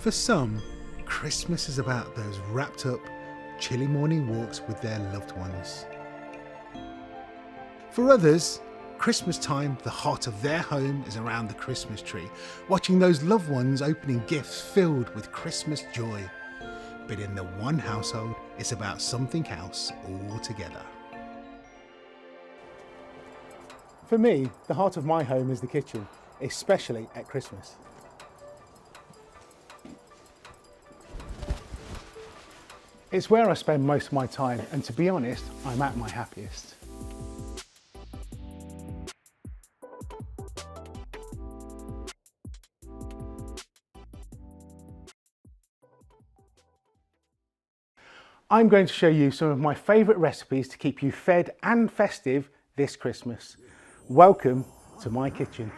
For some, Christmas is about those wrapped up, chilly morning walks with their loved ones. For others, Christmas time, the heart of their home is around the Christmas tree, watching those loved ones opening gifts filled with Christmas joy. But in the one household, it's about something else altogether. For me, the heart of my home is the kitchen, especially at Christmas. It's where I spend most of my time, and to be honest, I'm at my happiest. I'm going to show you some of my favourite recipes to keep you fed and festive this Christmas. Welcome to my kitchen.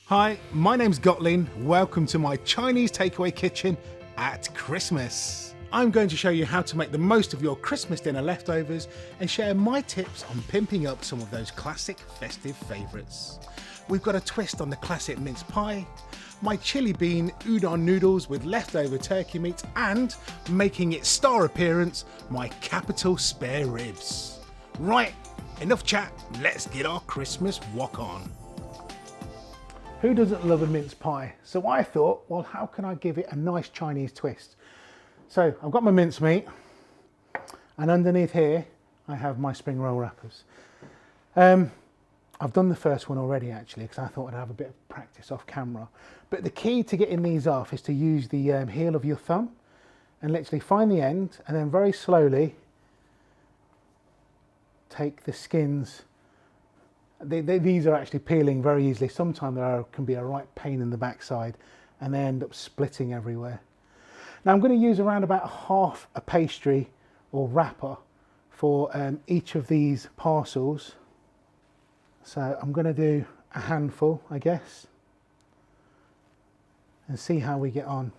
Hi, my name's Kwoklyn. Welcome to my Chinese takeaway kitchen at Christmas. I'm going to show you how to make the most of your Christmas dinner leftovers and share my tips on pimping up some of those classic festive favourites. We've got a twist on the classic mince pie, my chili bean udon noodles with leftover turkey meat, and making its star appearance, my capital spare ribs. Right, enough chat, let's get our Christmas wok on. Who doesn't love a mince pie? So I thought, well, how can I give it a nice Chinese twist? So I've got my mince meat, and underneath here, I have my spring roll wrappers. I've done the first one already actually, because I thought I'd have a bit of practice off camera. But the key to getting these off is to use the heel of your thumb and literally find the end, and then very slowly take the skins. These are actually peeling very easily. Sometimes there can be a right pain in the backside and they end up splitting everywhere. Now I'm going to use around about half a pastry or wrapper for each of these parcels. So I'm going to do a handful, I guess, and see how we get on.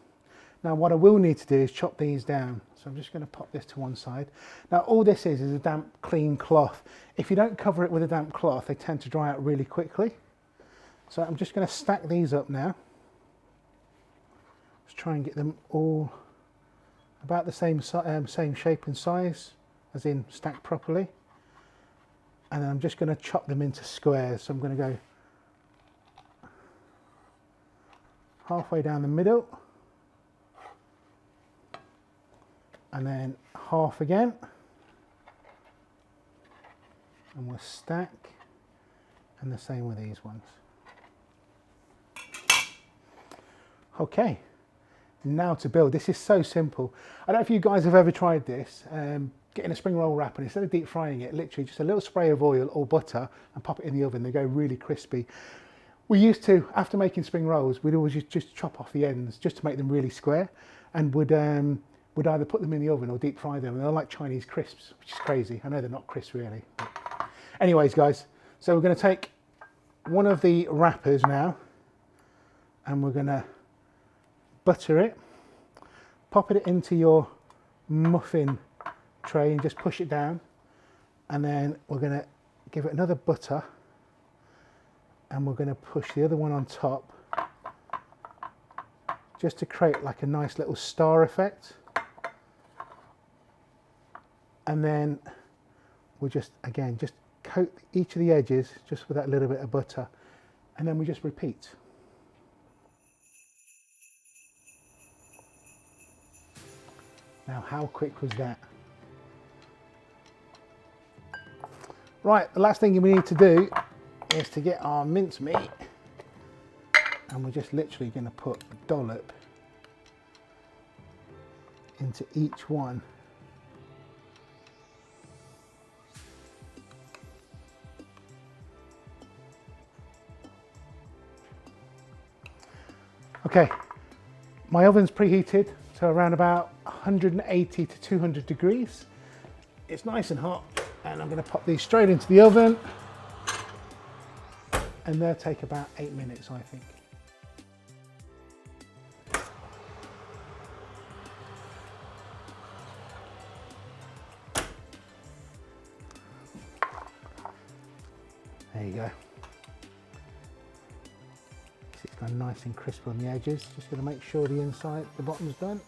Now what I will need to do is chop these down. So I'm just going to pop this to one side. Now all this is a damp, clean cloth. If you don't cover it with a damp cloth, they tend to dry out really quickly. So I'm just going to stack these up now. Let's try and get them all about the same shape and size, as in stacked properly. And then I'm just going to chop them into squares. So I'm going to go halfway down the middle, and then half again, and we'll stack, and the same with these ones. Okay, now to build. This is so simple. I don't know if you guys have ever tried this, getting a spring roll wrapper, and instead of deep frying it, literally just a little spray of oil or butter and pop it in the oven. They go really crispy. We used to, after making spring rolls, we'd always just chop off the ends just to make them really square, and would either put them in the oven or deep fry them. And they're like Chinese crisps, which is crazy. I know they're not crisps really. But anyways, guys, so we're going to take one of the wrappers now, and we're going to butter it, pop it into your muffin tray and just push it down. And then we're going to give it another butter, and we're going to push the other one on top just to create like a nice little star effect. And then we'll just, again, just coat each of the edges just with that little bit of butter, and then we just repeat. Now, how quick was that? Right, the last thing we need to do is to get our mince meat, and we're just literally going to put a dollop into each one. Okay, my oven's preheated to around about 180 to 200 degrees. It's nice and hot. And I'm going to pop these straight into the oven, and they'll take about 8 minutes, I think. There you go. It's gone nice and crisp on the edges. Just going to make sure the inside, the bottom's done.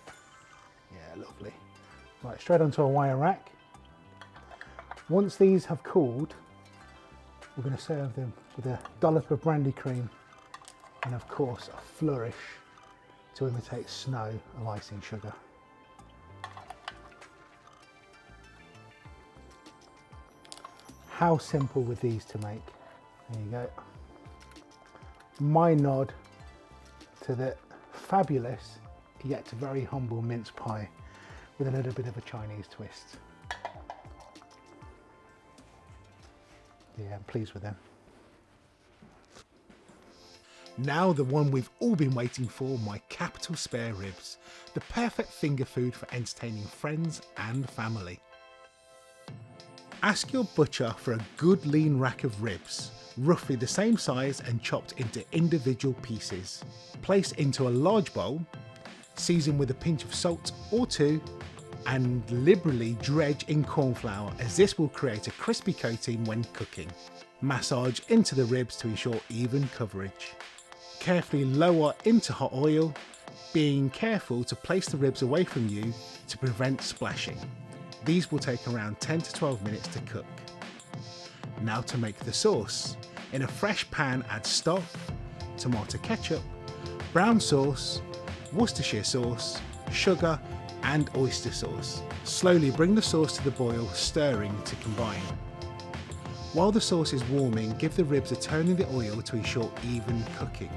Yeah, lovely. Right, straight onto a wire rack. Once these have cooled, we're going to serve them with a dollop of brandy cream and of course a flourish to imitate snow of icing sugar. How simple were these to make? There you go. My nod to the fabulous yet very humble mince pie with a little bit of a Chinese twist. Yeah, I'm pleased with them. Now the one we've all been waiting for, my capital spare ribs. The perfect finger food for entertaining friends and family. Ask your butcher for a good lean rack of ribs, roughly the same size and chopped into individual pieces. Place into a large bowl, season with a pinch of salt or two, and liberally dredge in corn flour, as this will create a crispy coating when cooking. Massage into the ribs to ensure even coverage. Carefully lower into hot oil, being careful to place the ribs away from you to prevent splashing. These will take around 10 to 12 minutes to cook. Now to make the sauce. In a fresh pan, add stock, tomato ketchup, brown sauce, Worcestershire sauce, sugar and oyster sauce. Slowly bring the sauce to the boil, stirring to combine. While the sauce is warming, give the ribs a turn in the oil to ensure even cooking.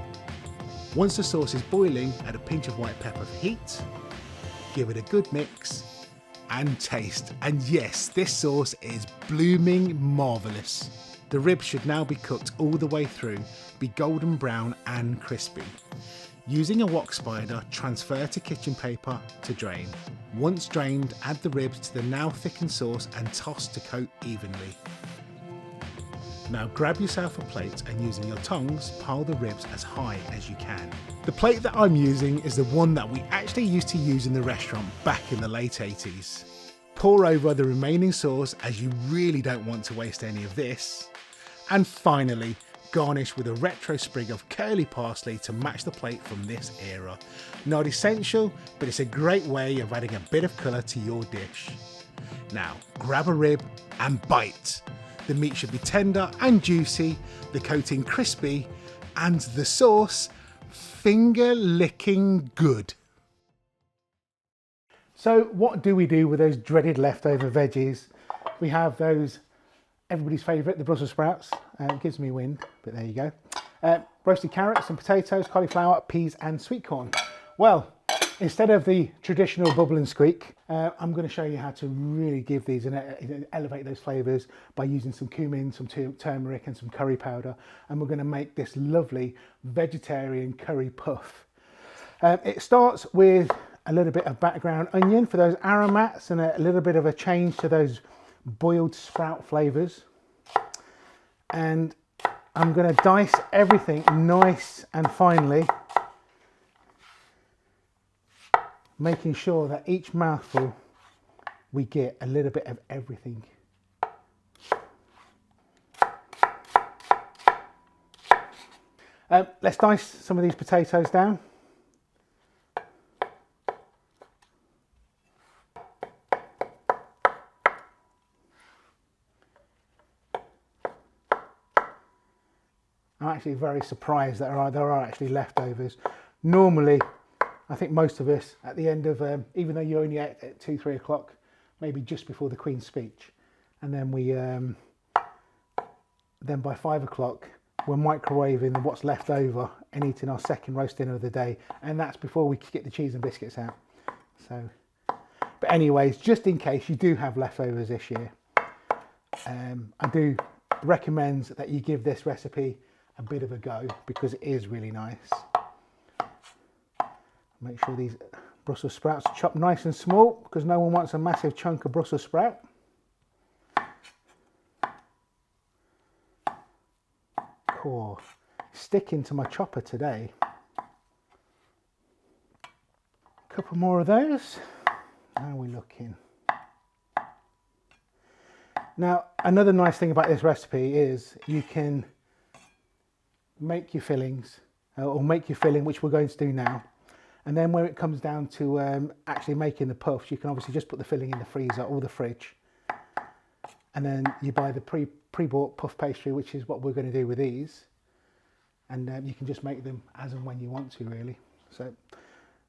Once the sauce is boiling, add a pinch of white pepper for heat, give it a good mix and taste. And yes, this sauce is blooming marvellous. The ribs should now be cooked all the way through, be golden brown and crispy. Using a wok spider, transfer to kitchen paper to drain. Once drained, add the ribs to the now thickened sauce and toss to coat evenly. Now grab yourself a plate and using your tongs, pile the ribs as high as you can. The plate that I'm using is the one that we actually used to use in the restaurant back in the late 80s. Pour over the remaining sauce, as you really don't want to waste any of this. And finally, garnish with a retro sprig of curly parsley to match the plate from this era. Not essential, but it's a great way of adding a bit of colour to your dish. Now, grab a rib and bite. The meat should be tender and juicy, the coating crispy, and the sauce finger-licking good. So what do we do with those dreaded leftover veggies? We have those, everybody's favourite, the Brussels sprouts. It gives me wind, but there you go. Roasted carrots and potatoes, cauliflower, peas and sweet corn. Well, instead of the traditional bubble and squeak, I'm going to show you how to really give these and elevate those flavours by using some cumin, some turmeric and some curry powder. And we're going to make this lovely vegetarian curry puff. It starts with a little bit of background onion for those aromats and a little bit of a change to those boiled sprout flavours. And I'm going to dice everything nice and finely, making sure that each mouthful we get a little bit of everything. Let's dice some of these potatoes down. I'm actually very surprised that there are actually leftovers. Normally, I think most of us at the end of, even though you only ate at 2-3 o'clock, maybe just before the Queen's speech, and then we, then by 5 o'clock, we're microwaving what's left over and eating our second roast dinner of the day, and that's before we get the cheese and biscuits out. So, but anyways, just in case you do have leftovers this year, I do recommend that you give this recipe a bit of a go because it is really nice. Make sure these Brussels sprouts are chopped nice and small because no one wants a massive chunk of Brussels sprout. Oh, sticking to my chopper today. A couple more of those. How are we looking? Now, another nice thing about this recipe is you can make your fillings, or make your filling, which we're going to do now. And then when it comes down to actually making the puffs, you can obviously just put the filling in the freezer or the fridge. And then you buy the pre-bought puff pastry, which is what we're going to do with these. And you can just make them as and when you want to, really. So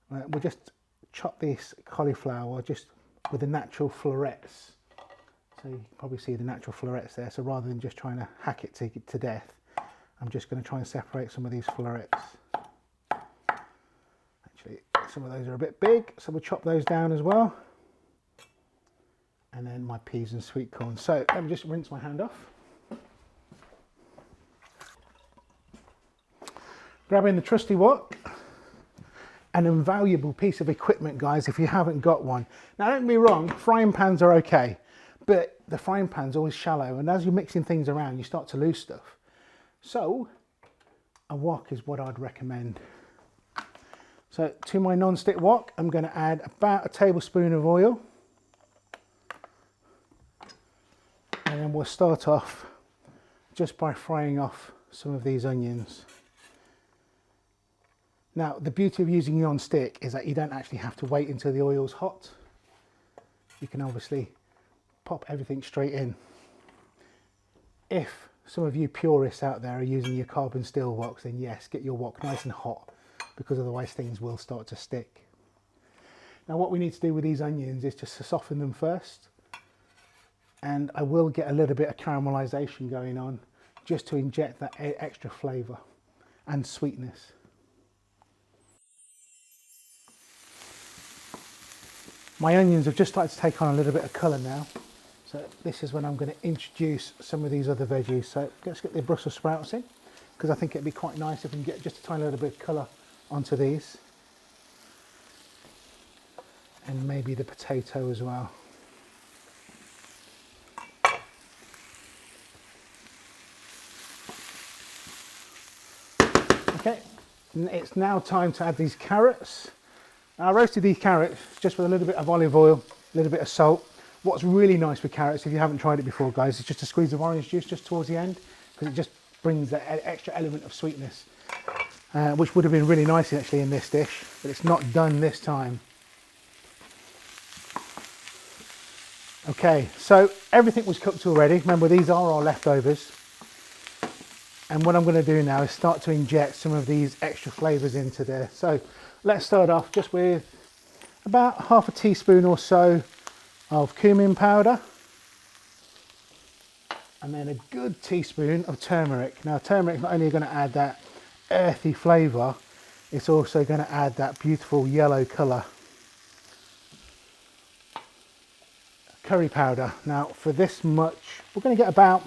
we'll just chop this cauliflower just with the natural florets. So you can probably see the natural florets there. So rather than just trying to hack it to death, I'm just going to try and separate some of these florets. Actually, some of those are a bit big, so we'll chop those down as well. And then my peas and sweet corn. So let me just rinse my hand off. Grabbing the trusty wok. An invaluable piece of equipment, guys, if you haven't got one. Now, don't get me wrong, frying pans are okay, but the frying pan's always shallow, and as you're mixing things around, you start to lose stuff. So, a wok is what I'd recommend. So, to my non-stick wok, I'm going to add about a tablespoon of oil. And then we'll start off just by frying off some of these onions. Now, the beauty of using non-stick is that you don't actually have to wait until the oil's hot. You can obviously pop everything straight in. If some of you purists out there are using your carbon steel woks, then yes, get your wok nice and hot, because otherwise things will start to stick. Now, what we need to do with these onions is just to soften them first. And I will get a little bit of caramelization going on just to inject that extra flavour and sweetness. My onions have just started to take on a little bit of colour now. So this is when I'm going to introduce some of these other veggies. So let's get the Brussels sprouts in, because I think it'd be quite nice if we can get just a tiny little bit of colour onto these. And maybe the potato as well. Okay, it's now time to add these carrots. Now, I roasted these carrots just with a little bit of olive oil, a little bit of salt. What's really nice with carrots, if you haven't tried it before, guys, is just a squeeze of orange juice just towards the end, because it just brings that extra element of sweetness, which would have been really nice actually in this dish, but it's not done this time. Okay, so everything was cooked already. Remember, these are our leftovers. And what I'm going to do now is start to inject some of these extra flavours into there. So let's start off just with about half a teaspoon or so of cumin powder. And then a good teaspoon of turmeric. Now, turmeric not only going to add that earthy flavour, it's also going to add that beautiful yellow colour. Curry powder. Now, for this much, we're going to get about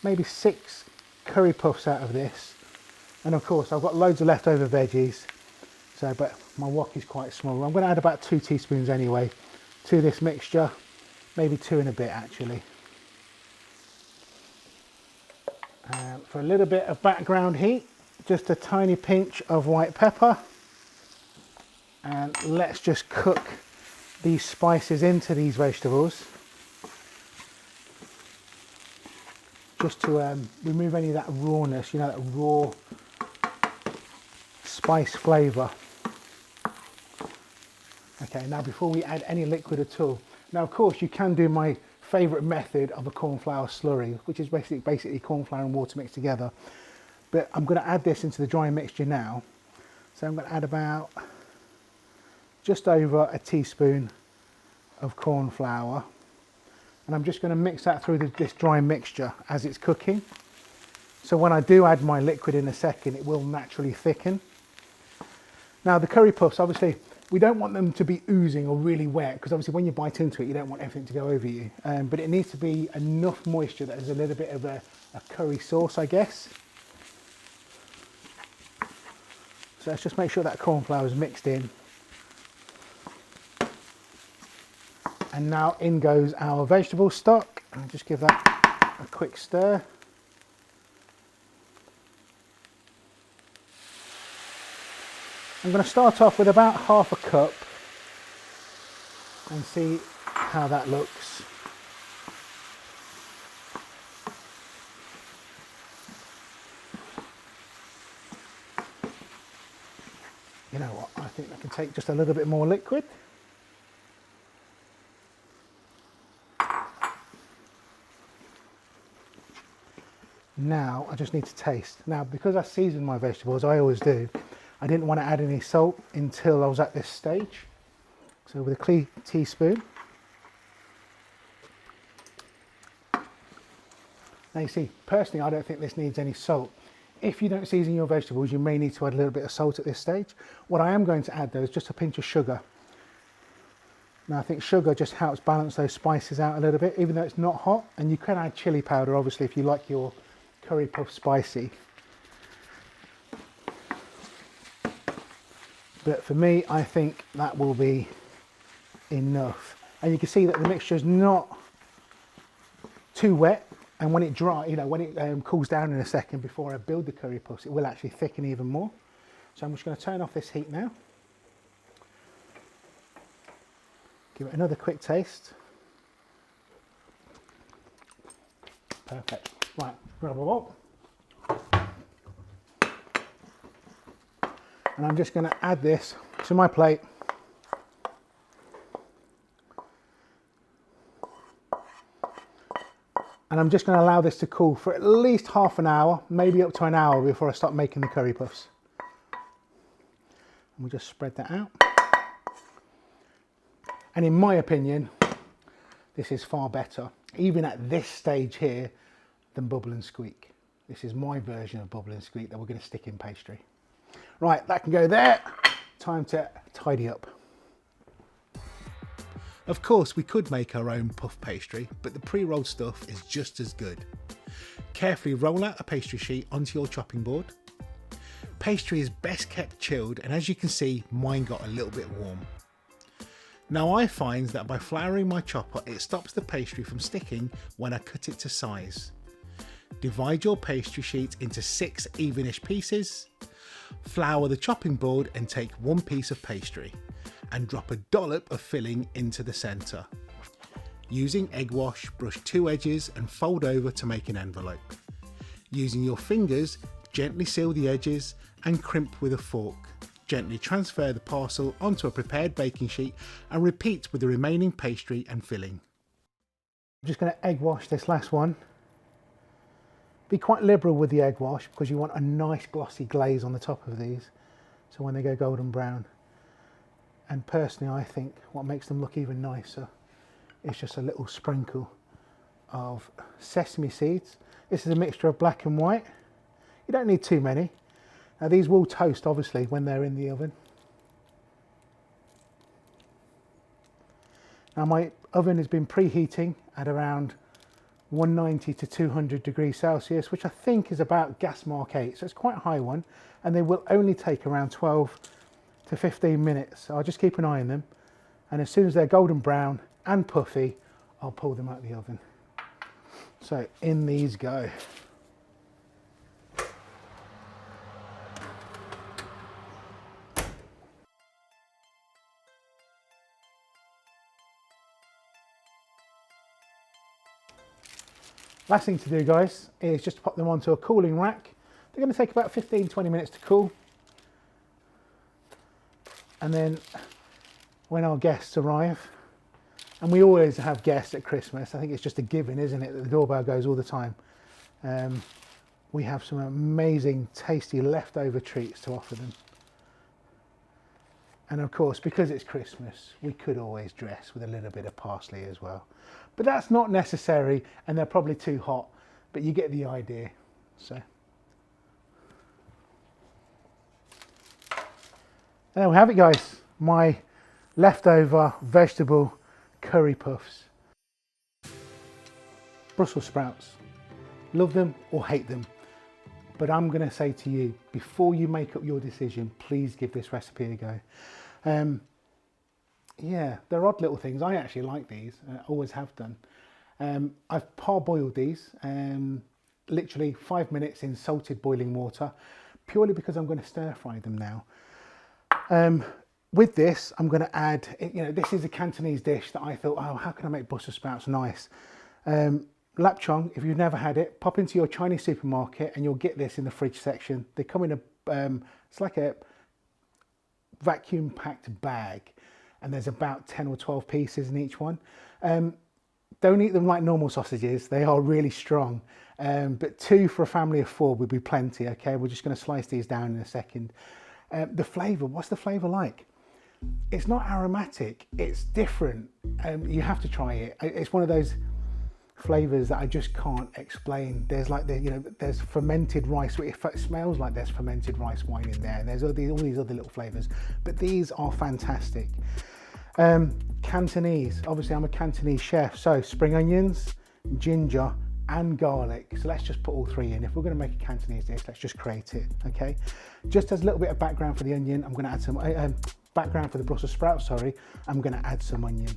maybe 6 curry puffs out of this. And of course, I've got loads of leftover veggies, so but my wok is quite small. I'm going to add about 2 teaspoons anyway to this mixture, maybe 2 and a bit actually. For a little bit of background heat, just a tiny pinch of white pepper, and let's just cook these spices into these vegetables, just to remove any of that rawness, you know, that raw spice flavour. Okay, now before we add any liquid at all, now of course you can do my favourite method of a corn flour slurry, which is basically corn flour and water mixed together. But I'm going to add this into the dry mixture now. So I'm going to add about just over a teaspoon of corn flour. And I'm just going to mix that through this dry mixture as it's cooking. So when I do add my liquid in a second, it will naturally thicken. Now the curry puffs, obviously, we don't want them to be oozing or really wet, because obviously when you bite into it, you don't want everything to go over you. But it needs to be enough moisture that there's a little bit of a curry sauce, I guess. So let's just make sure that corn flour is mixed in. And now in goes our vegetable stock. I'll just give that a quick stir. I'm going to start off with about half a cup and see how that looks. You know what, I think I can take just a little bit more liquid. Now I just need to taste. Now, because I season my vegetables, I always do, I didn't want to add any salt until I was at this stage. So with a clean teaspoon. Now you see, personally I don't think this needs any salt. If you don't season your vegetables, you may need to add a little bit of salt at this stage. What I am going to add though is just a pinch of sugar. Now I think sugar just helps balance those spices out a little bit, even though it's not hot. And you can add chili powder, obviously, if you like your curry puff spicy. But for me, I think that will be enough. And you can see that the mixture is not too wet. And when it dry, you know, when it cools down in a second before I build the curry puffs, it will actually thicken even more. So I'm just going to turn off this heat now. Give it another quick taste. Perfect. Right, rub them up. And I'm just going to add this to my plate. And I'm just going to allow this to cool for at least half an hour, maybe up to an hour before I start making the curry puffs. And we'll just spread that out. And in my opinion, this is far better, even at this stage here, than bubble and squeak. This is my version of bubble and squeak that we're going to stick in pastry. Right, that can go there. Time to tidy up. Of course, we could make our own puff pastry, but the pre-rolled stuff is just as good. Carefully roll out a pastry sheet onto your chopping board. Pastry is best kept chilled, and as you can see, mine got a little bit warm. Now I find that by flouring my chopper, it stops the pastry from sticking when I cut it to size. Divide your pastry sheet into 6 evenish pieces. Flour the chopping board and take one piece of pastry and drop a dollop of filling into the centre. Using egg wash, brush 2 edges and fold over to make an envelope. Using your fingers, gently seal the edges and crimp with a fork. Gently transfer the parcel onto a prepared baking sheet and repeat with the remaining pastry and filling. I'm just going to egg wash this last one. Be quite liberal with the egg wash because you want a nice glossy glaze on the top of these, so when they go golden brown. And personally, I think what makes them look even nicer is just a little sprinkle of sesame seeds. This is a mixture of black and white. You don't need too many. Now these will toast obviously when they're in the oven. Now my oven has been preheating at around 190 to 200 degrees Celsius, which I think is about gas mark 8, so it's quite a high one, and they will only take around 12 to 15 minutes. So I'll just keep an eye on them, and as soon as they're golden brown and puffy, I'll pull them out of the oven. So in these go. Last thing to do, guys, is just to pop them onto a cooling rack. They're going to take about 15-20 minutes to cool. And then when our guests arrive, and we always have guests at Christmas, I think it's just a given, isn't it, that the doorbell goes all the time. We have some amazing, tasty leftover treats to offer them. And of course, because it's Christmas, we could always dress with a little bit of parsley as well. But that's not necessary, and they're probably too hot, but you get the idea. So there we have it, guys. My leftover vegetable curry puffs. Brussels sprouts. Love them or hate them. But I'm going to say to you, before you make up your decision, please give this recipe a go. Yeah, they're odd little things. I actually like these, always have done. I've parboiled these, literally 5 minutes in salted boiling water, purely because I'm going to stir fry them now. With this, I'm going to add, you know, this is a Cantonese dish that I thought, oh, how can I make Brussels sprouts nice? Lap chong, if you've never had it, pop into your Chinese supermarket and you'll get this in the fridge section. They come in a, it's like a vacuum packed bag, and there's about 10 or 12 pieces in each one. Don't eat them like normal sausages, they are really strong. But 2 for a family of 4 would be plenty, okay? We're just going to slice these down in a second. The flavour, what's the flavour like? It's not aromatic, it's different. You have to try it. It's one of those flavours that I just can't explain. There's like, there's fermented rice. It smells like there's fermented rice wine in there, and there's all these other little flavours, but these are fantastic. Cantonese, obviously I'm a Cantonese chef, so spring onions, ginger and garlic. So let's just put all 3 in. If we're going to make a Cantonese dish, let's just create it, okay? Just as a little bit of background for the onion, I'm going to add some background for the Brussels sprouts, sorry, I'm going to add some onion.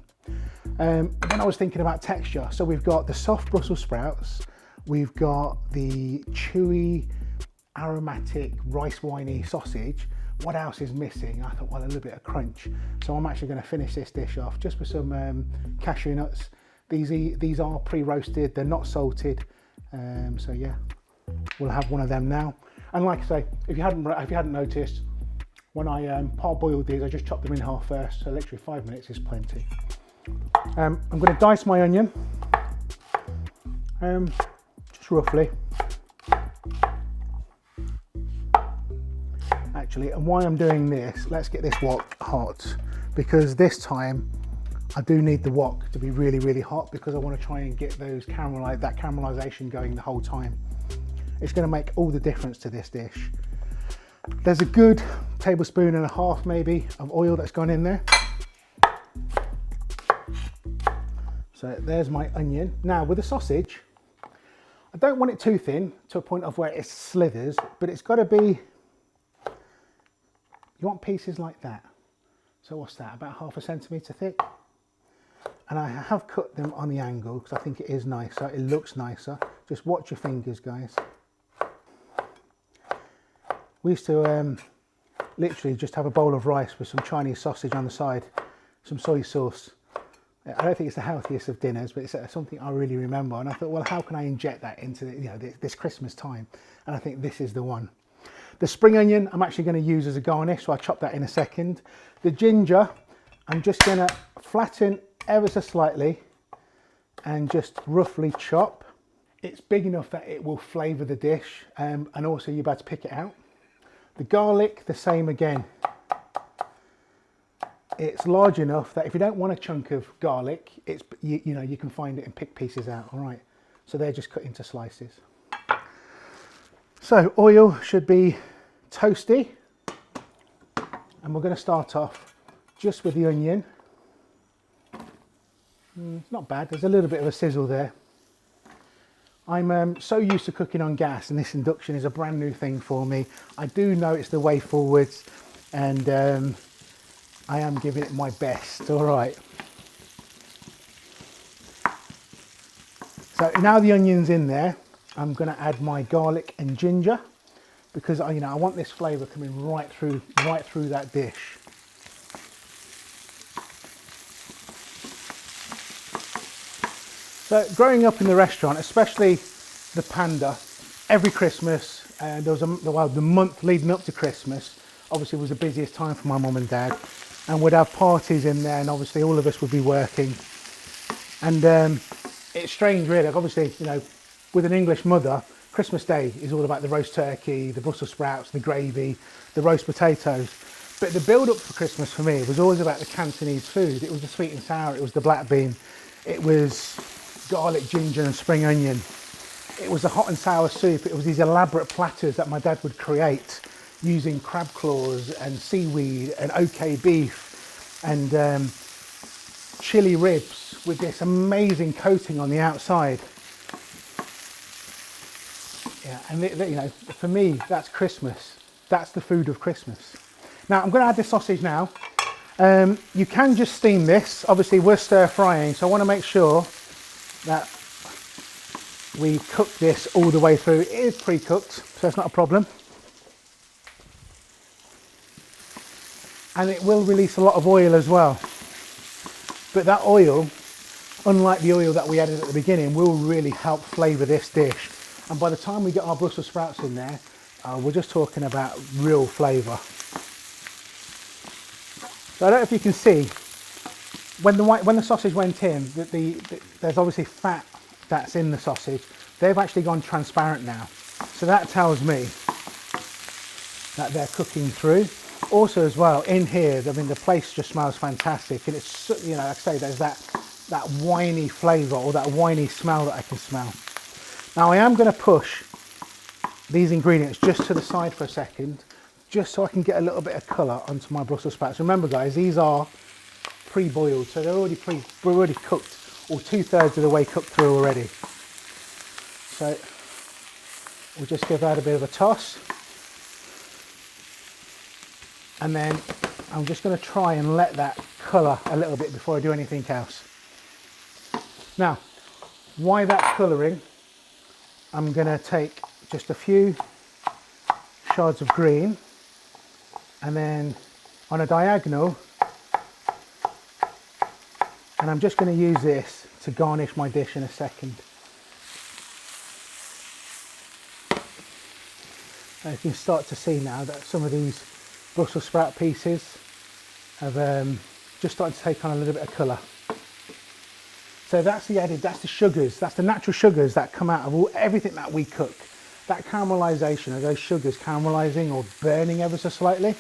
Then I was thinking about texture. So we've got the soft Brussels sprouts, we've got the chewy, aromatic, rice winey sausage. What else is missing? I thought, well, a little bit of crunch. So I'm actually going to finish this dish off just with some cashew nuts. These are pre-roasted, they're not salted. So yeah, we'll have one of them now. And like I say, if you hadn't noticed, when I parboiled these, I just chopped them in half first. So literally 5 minutes is plenty. I'm going to dice my onion, just roughly. Actually, and why I'm doing this, let's get this wok hot, because this time I do need the wok to be really, really hot, because I want to try and get those that caramelization going the whole time. It's going to make all the difference to this dish. There's a good 1.5 tablespoons maybe of oil that's gone in there. So there's my onion. Now with the sausage, I don't want it too thin to a point of where it slithers, but it's got to be, you want pieces like that. So what's that, about 1/2 centimetre thick? And I have cut them on the angle because I think it is nicer, it looks nicer. Just watch your fingers, guys. We used to literally just have a bowl of rice with some Chinese sausage on the side, some soy sauce. I don't think it's the healthiest of dinners, but it's something I really remember. And I thought, well, how can I inject that into this Christmas time? And I think this is the one. The spring onion, I'm actually going to use as a garnish, so I'll chop that in a second. The ginger, I'm just going to flatten ever so slightly and just roughly chop. It's big enough that it will flavour the dish, and also you're about to pick it out. The garlic, the same again. It's large enough that if you don't want a chunk of garlic, it's you can find it and pick pieces out. All right, so they're just cut into slices. So oil should be toasty, and we're going to start off just with the onion. It's not bad. There's a little bit of a sizzle there. I'm so used to cooking on gas, and this induction is a brand new thing for me. I do know it's the way forwards, and I am giving it my best. All right. So now the onion's in there, I'm going to add my garlic and ginger, because I want this flavour coming right through that dish. So growing up in the restaurant, especially the Panda, every Christmas, there was the month leading up to Christmas, obviously was the busiest time for my mum and dad, and we'd have parties in there, and obviously all of us would be working. And it's strange really, obviously, with an English mother, Christmas Day is all about the roast turkey, the Brussels sprouts, the gravy, the roast potatoes. But the build up for Christmas for me was always about the Cantonese food. It was the sweet and sour, it was the black bean, it was garlic, ginger and spring onion. It was the hot and sour soup. It was these elaborate platters that my dad would create using crab claws and seaweed and OK beef and chili ribs with this amazing coating on the outside. Yeah, and for me, that's Christmas. That's the food of Christmas. Now I'm going to add this sausage now. You can just steam this. Obviously we're stir frying, so I want to make sure that we cook this all the way through. It is pre-cooked, so it's not a problem. and it will release a lot of oil as well. But that oil, unlike the oil that we added at the beginning, will really help flavour this dish. And by the time we get our Brussels sprouts in there, we're just talking about real flavour. So I don't know if you can see, when the sausage went in, there's obviously fat that's in the sausage. They've actually gone transparent now. So that tells me that they're cooking through. Also as well, in here, I mean, the place just smells fantastic. And it's, you know, like I say, there's that winey flavour or that winey smell that I can smell. Now I am going to push these ingredients just to the side for a second, just so I can get a little bit of colour onto my Brussels sprouts. Remember guys, these are pre-boiled, so they're already cooked, or 2/3 of the way cooked through already. So we'll just give that a bit of a toss. And then I'm just going to try and let that colour a little bit before I do anything else. Now, why that colouring? I'm going to take just a few shards of green, and then on a diagonal, and I'm just going to use this to garnish my dish in a second. And you can start to see now that some of these Brussels sprout pieces have just started to take on a little bit of colour. So that's the sugars, that's the natural sugars that come out of everything that we cook. That caramelisation of those sugars caramelising or burning ever so slightly.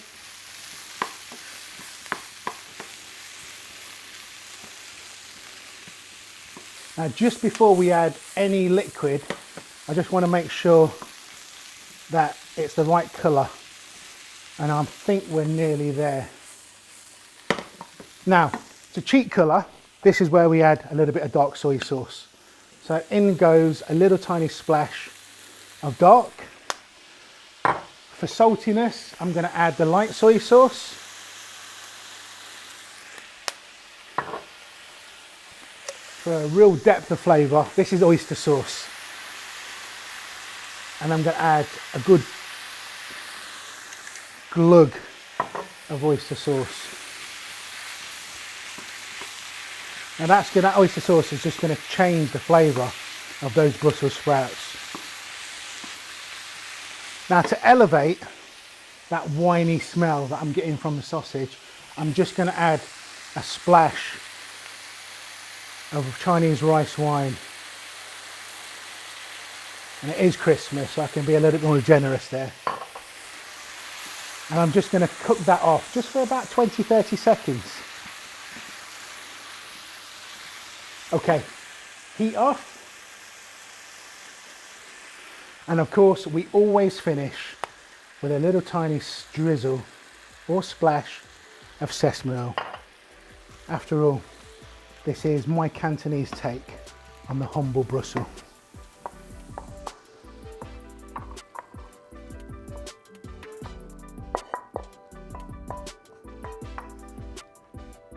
Now just before we add any liquid, I just want to make sure that it's the right colour. And I think we're nearly there. Now, to cheat colour, this is where we add a little bit of dark soy sauce. So in goes a little tiny splash of dark. For saltiness, I'm going to add the light soy sauce. For a real depth of flavour, this is oyster sauce. And I'm going to add a good glug of oyster sauce. Now that oyster sauce is just going to change the flavour of those Brussels sprouts. Now to elevate that winey smell that I'm getting from the sausage, I'm just going to add a splash of Chinese rice wine. And it is Christmas, so I can be a little bit more generous there. And I'm just going to cook that off just for about 20-30 seconds. Okay, heat off. And of course, we always finish with a little tiny drizzle or splash of sesame oil. After all, this is my Cantonese take on the humble Brussels.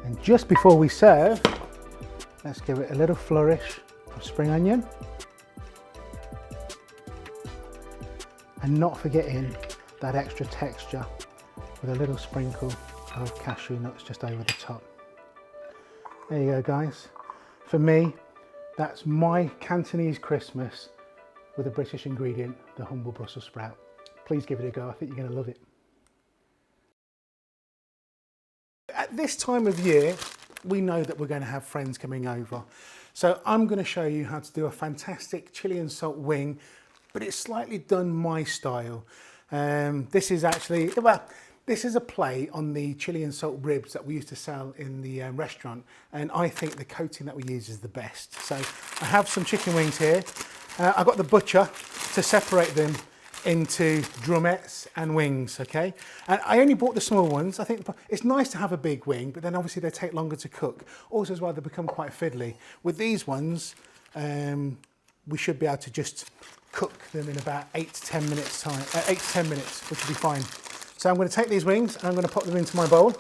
And just before we serve, let's give it a little flourish of spring onion. And not forgetting that extra texture with a little sprinkle of cashew nuts just over the top. There you go guys. For me, that's my Cantonese Christmas with a British ingredient, the humble Brussels sprout. Please give it a go, I think you're going to love it. At this time of year, we know that we're going to have friends coming over. So I'm going to show you how to do a fantastic chili and salt wing, but it's slightly done my style. This is actually, well, this is a play on the chili and salt ribs that we used to sell in the restaurant. And I think the coating that we use is the best. So I have some chicken wings here. I got the butcher to separate them into drumettes and wings, okay? And I only bought the small ones. I think it's nice to have a big wing, but then obviously they take longer to cook. Also as well, they become quite fiddly. With these ones, we should be able to just cook them in about 8 to 10 minutes time, 8 to 10 minutes, which will be fine. So I'm going to take these wings and I'm going to pop them into my bowl.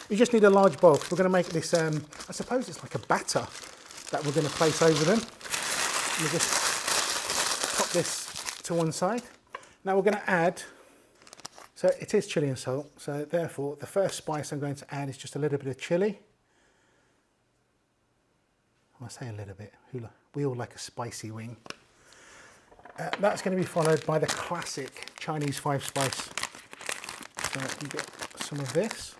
You just need a large bowl. We're going to make this, I suppose it's like a batter that we're going to place over them. We'll just pop this to one side. Now we're going to add So it is chilli and salt, so therefore the first spice I'm going to add is just a little bit of chilli. I say a little bit, we all like a spicy wing. That's going to be followed by the classic Chinese 5-spice. So you get some of this.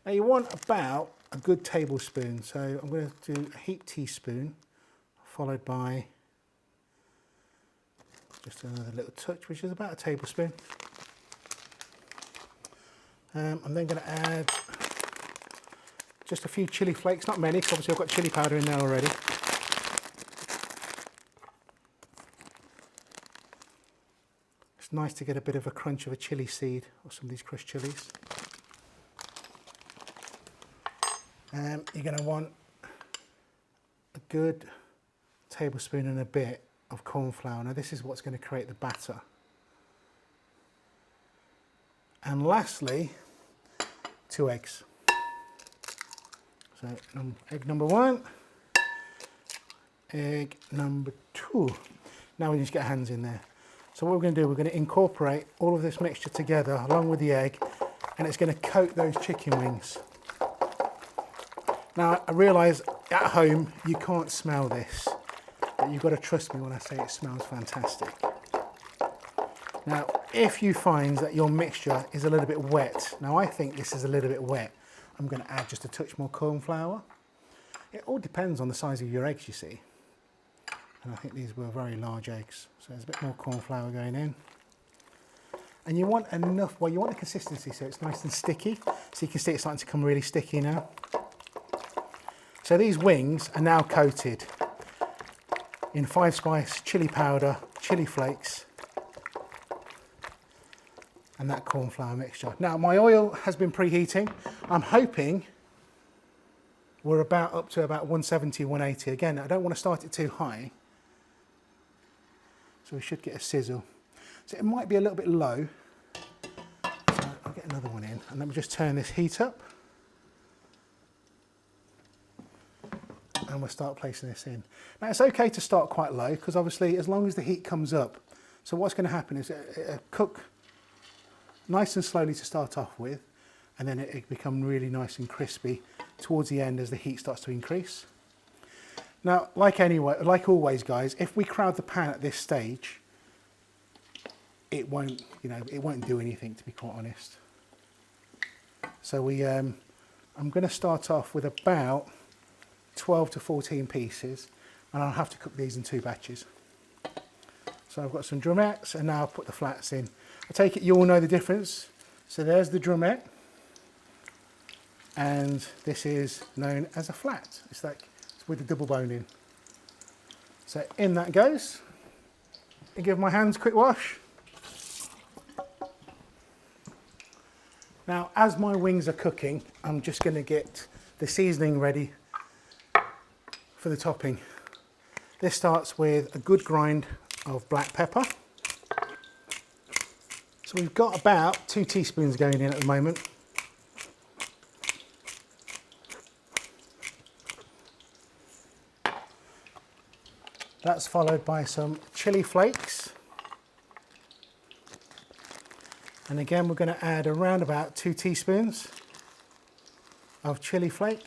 Now you want about a good tablespoon, so I'm going to do a heaped teaspoon, followed by just another little touch, which is about a tablespoon. I'm then going to add just a few chili flakes, not many, because obviously I've got chili powder in there already. It's nice to get a bit of a crunch of a chili seed or some of these crushed chilies. You're going to want a good tablespoon and a bit of corn flour. Now this is what's going to create the batter. And lastly, 2 eggs. So egg number 1, egg number 2. Now we need to get our hands in there. So what we're going to do, we're going to incorporate all of this mixture together along with the egg, and it's going to coat those chicken wings. Now I realise at home you can't smell this, but you've got to trust me when I say it smells fantastic. Now if you find that your mixture is a little bit wet, now I think this is a little bit wet, I'm going to add just a touch more corn flour. It all depends on the size of your eggs, you see. And I think these were very large eggs, so there's a bit more corn flour going in. And you want enough, well, you want the consistency so it's nice and sticky. So you can see it's starting to become really sticky now. So these wings are now coated in 5-spice, chili powder, chili flakes, and that corn flour mixture. Now my oil has been preheating. I'm hoping we're about up to about 170, 180. Again, I don't want to start it too high, so we should get a sizzle. So it might be a little bit low. So I'll get another one in, and let me just turn this heat up. And we'll start placing this in. Now it's okay to start quite low, because obviously as long as the heat comes up, so what's going to happen is it'll cook nice and slowly to start off with, and then it become really nice and crispy towards the end as the heat starts to increase. Now, like always, guys, if we crowd the pan at this stage, it won't do anything, to be quite honest. So I'm going to start off with about 12 to 14 pieces, and I'll have to cook these in 2 batches. So I've got some drumettes, and now I'll put the flats in. I take it you all know the difference. So there's the drumette, and this is known as a flat. It's with the double bone in. So in that goes. I give my hands a quick wash. Now, as my wings are cooking, I'm just going to get the seasoning ready for the topping. This starts with a good grind of black pepper. So we've got about 2 teaspoons going in at the moment. That's followed by some chili flakes. And again, we're going to add around about 2 teaspoons of chili flake.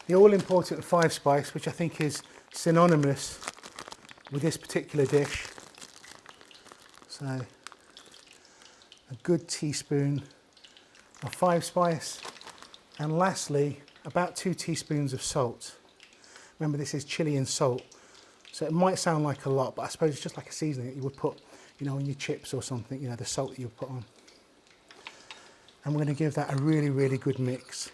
The all-important 5-spice, which I think is synonymous with this particular dish. So a good teaspoon of 5-spice, and lastly about 2 teaspoons of salt. Remember, this is chili and salt, so it might sound like a lot, but I suppose it's just like a seasoning that you would put, on your chips or something, the salt that you would put on. And we're going to give that a really, really good mix.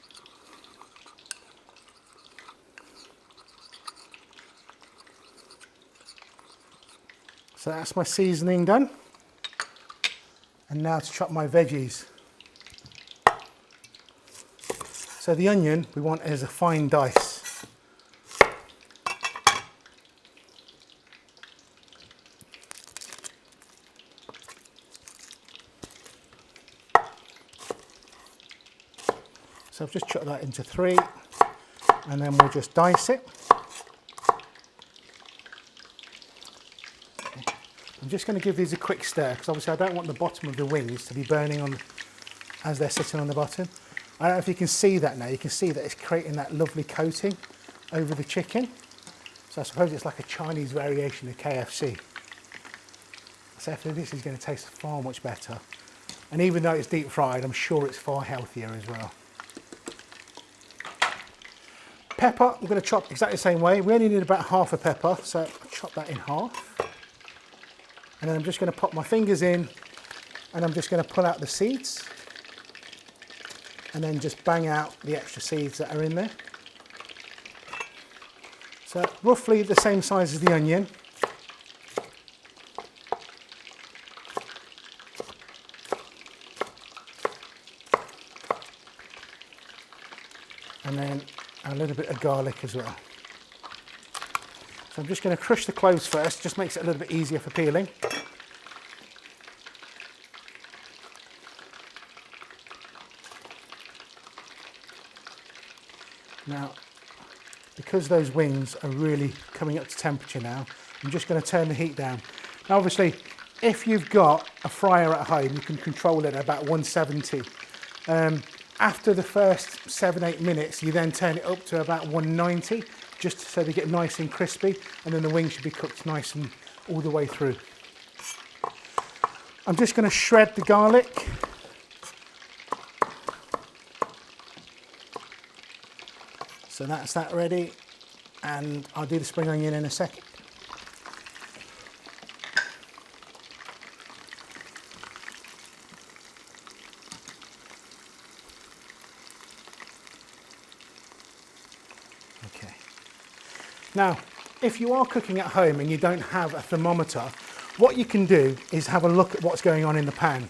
So that's my seasoning done. And now to chop my veggies. So the onion we want as a fine dice. So I've just chopped that into 3, and then we'll just dice it. I'm just going to give these a quick stir because obviously I don't want the bottom of the wings to be burning on as they're sitting on the bottom. I don't know if you can see that now. You can see that it's creating that lovely coating over the chicken. So I suppose it's like a Chinese variation of KFC. So this is going to taste far much better. And even though it's deep fried, I'm sure it's far healthier as well. Pepper, I'm going to chop exactly the same way. We only need about half a pepper, so I'll chop that in half. And then I'm just going to pop my fingers in and I'm just going to pull out the seeds. And then just bang out the extra seeds that are in there. So roughly the same size as the onion. And then a little bit of garlic as well. So I'm just going to crush the cloves first, just makes it a little bit easier for peeling. Now, because those wings are really coming up to temperature now, I'm just going to turn the heat down. Now obviously, if you've got a fryer at home, you can control it at about 170. After the first 7-8 minutes, you then turn it up to about 190, just so they get nice and crispy, and then the wings should be cooked nice and all the way through. I'm just going to shred the garlic. So that's that ready, and I'll do the spring onion in a second. Okay. Now, if you are cooking at home and you don't have a thermometer, what you can do is have a look at what's going on in the pan.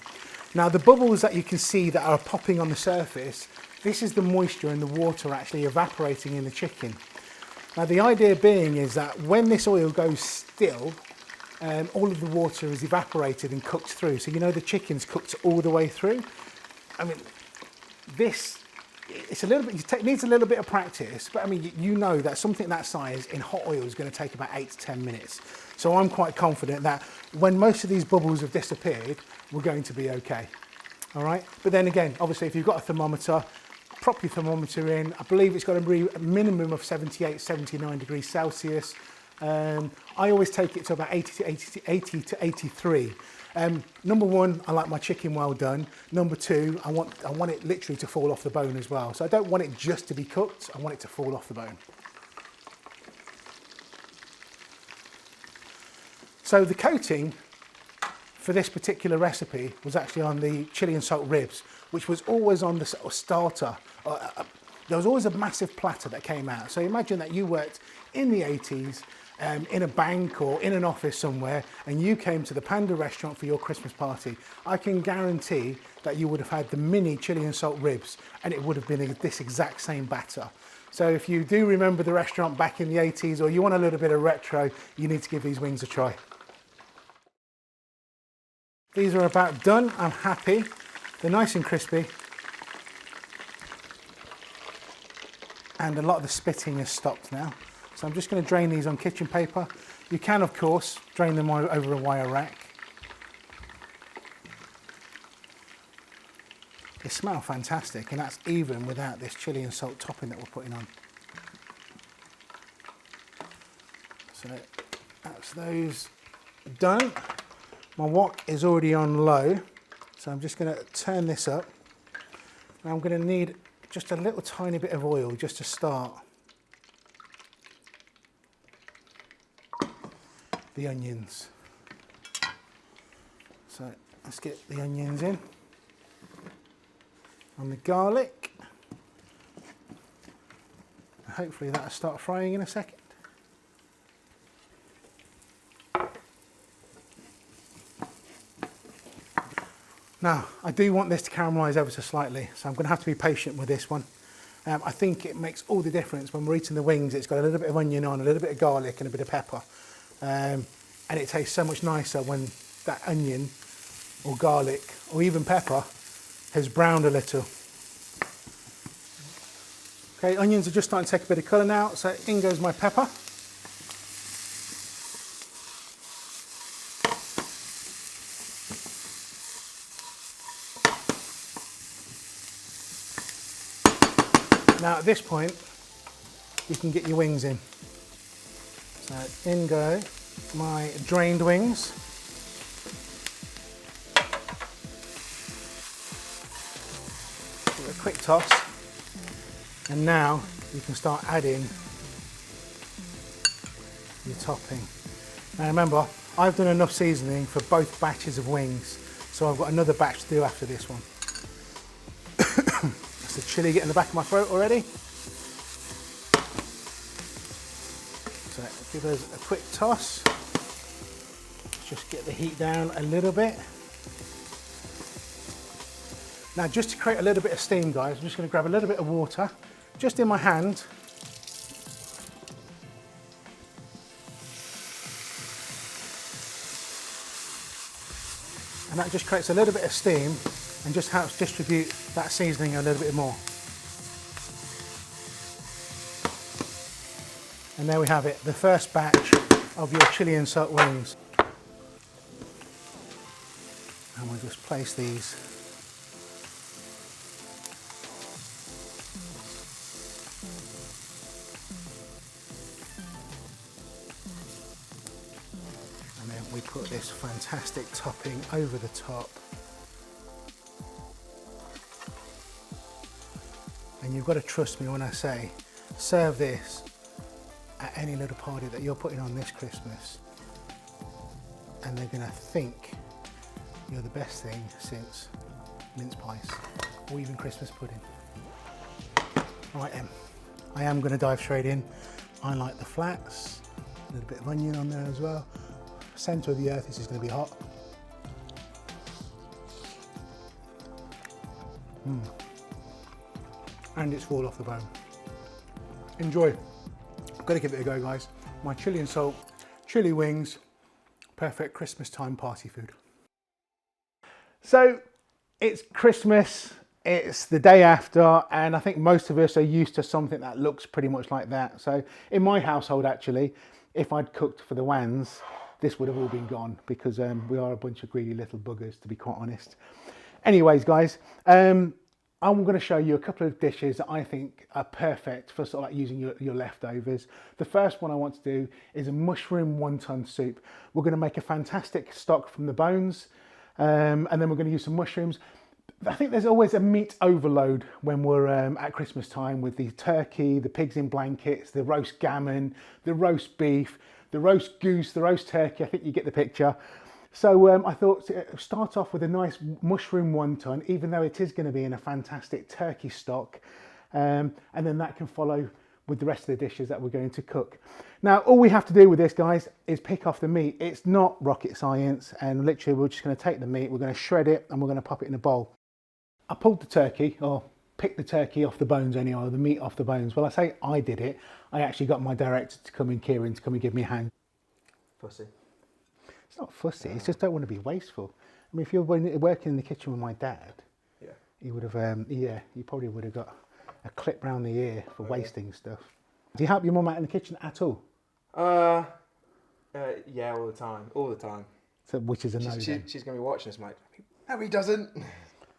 Now, the bubbles that you can see that are popping on the surface, this is the moisture and the water actually evaporating in the chicken. Now, the idea being is that when this oil goes still, all of the water is evaporated and cooked through. So you know the chicken's cooked all the way through. I mean, it's a little bit, it needs a little bit of practice, but I mean, you know that something that size in hot oil is going to take about 8 to 10 minutes. So I'm quite confident that when most of these bubbles have disappeared, we're going to be okay. All right. But then again, obviously, if you've got a thermometer, prop your thermometer in. I believe it's got to be a minimum of 78, 79 degrees Celsius. I always take it to about 80 to 83. Number one, I like my chicken well done. Number two, I want it literally to fall off the bone as well. So I don't want it just to be cooked, I want it to fall off the bone. So the coating for this particular recipe was actually on the chili and salt ribs, which was always on the sort of starter. There was always a massive platter that came out. So imagine that you worked in the 80s in a bank or in an office somewhere, and you came to the Panda restaurant for your Christmas party. I can guarantee that you would have had the mini chili and salt ribs, and it would have been this exact same batter. So if you do remember the restaurant back in the 80s, or you want a little bit of retro, you need to give these wings a try. These are about done. I'm happy. They're nice and crispy. And a lot of the spitting has stopped now. So I'm just going to drain these on kitchen paper. You can, of course, drain them over a wire rack. They smell fantastic, and that's even without this chili and salt topping that we're putting on. So that's those done. My wok is already on low, so I'm just going to turn this up. And I'm going to need just a little tiny bit of oil just to start the onions. So let's get the onions in. And the garlic. Hopefully that'll start frying in a second. Now, I do want this to caramelise ever so slightly, so I'm going to have to be patient with this one. I think it makes all the difference when we're eating the wings. It's got a little bit of onion on, a little bit of garlic and a bit of pepper. And it tastes so much nicer when that onion or garlic or even pepper has browned a little. Okay, onions are just starting to take a bit of colour now, so in goes my pepper. Now at this point, you can get your wings in. So in go my drained wings. Give it a quick toss. And now you can start adding your topping. Now remember, I've done enough seasoning for both batches of wings, so I've got another batch to do after this one. That's the chilli getting in the back of my throat already. So give those a quick toss. Just get the heat down a little bit. Now just to create a little bit of steam, guys, I'm just going to grab a little bit of water, just in my hand. And that just creates a little bit of steam and just helps distribute that seasoning a little bit more. And there we have it, the first batch of your chilli and salt wings. And we'll just place these. And then we put this fantastic topping over the top. And you've got to trust me when I say, serve this at any little party that you're putting on this Christmas, and they're going to think you're the best thing since mince pies or even Christmas pudding. Right then, I am going to dive straight in. I like the flats, a little bit of onion on there as well. Centre of the earth, this is going to be hot. And it's fall off the bone. Enjoy. Got to give it a go, guys. My chilli and salt, chilli wings, perfect Christmas time party food. So it's Christmas, it's the day after, and I think most of us are used to something that looks pretty much like that. So in my household, actually, if I'd cooked for the Wans, this would have all been gone, because we are a bunch of greedy little buggers, to be quite honest. Anyways, guys, I'm going to show you a couple of dishes that I think are perfect for sort of like using your leftovers. The first one I want to do is a mushroom wonton soup. We're going to make a fantastic stock from the bones, and then we're going to use some mushrooms. I think there's always a meat overload when we're at Christmas time, with the turkey, the pigs in blankets, the roast gammon, the roast beef, the roast goose, the roast turkey. I think you get the picture. So I thought start off with a nice mushroom wonton, even though it is going to be in a fantastic turkey stock, and then that can follow with the rest of the dishes that we're going to cook. Now, all we have to do with this, guys, is pick off the meat. It's not rocket science, and literally we're just going to take the meat, we're going to shred it, and we're going to pop it in a bowl. I pulled the turkey, or picked the turkey off the bones anyway, or the meat off the bones. Well, I say I did it. I actually got my director to come in, Kieran, to come and give me a hand. Pussy. It's not fussy, it's just don't want to be wasteful. I mean, if you're working in the kitchen with my dad, Yeah. he would have, he probably would have got a clip round the ear for wasting stuff. Do you help your mum out in the kitchen at all? Yeah, all the time. So, which is a no then. She's going to be watching this, mate. No, he doesn't.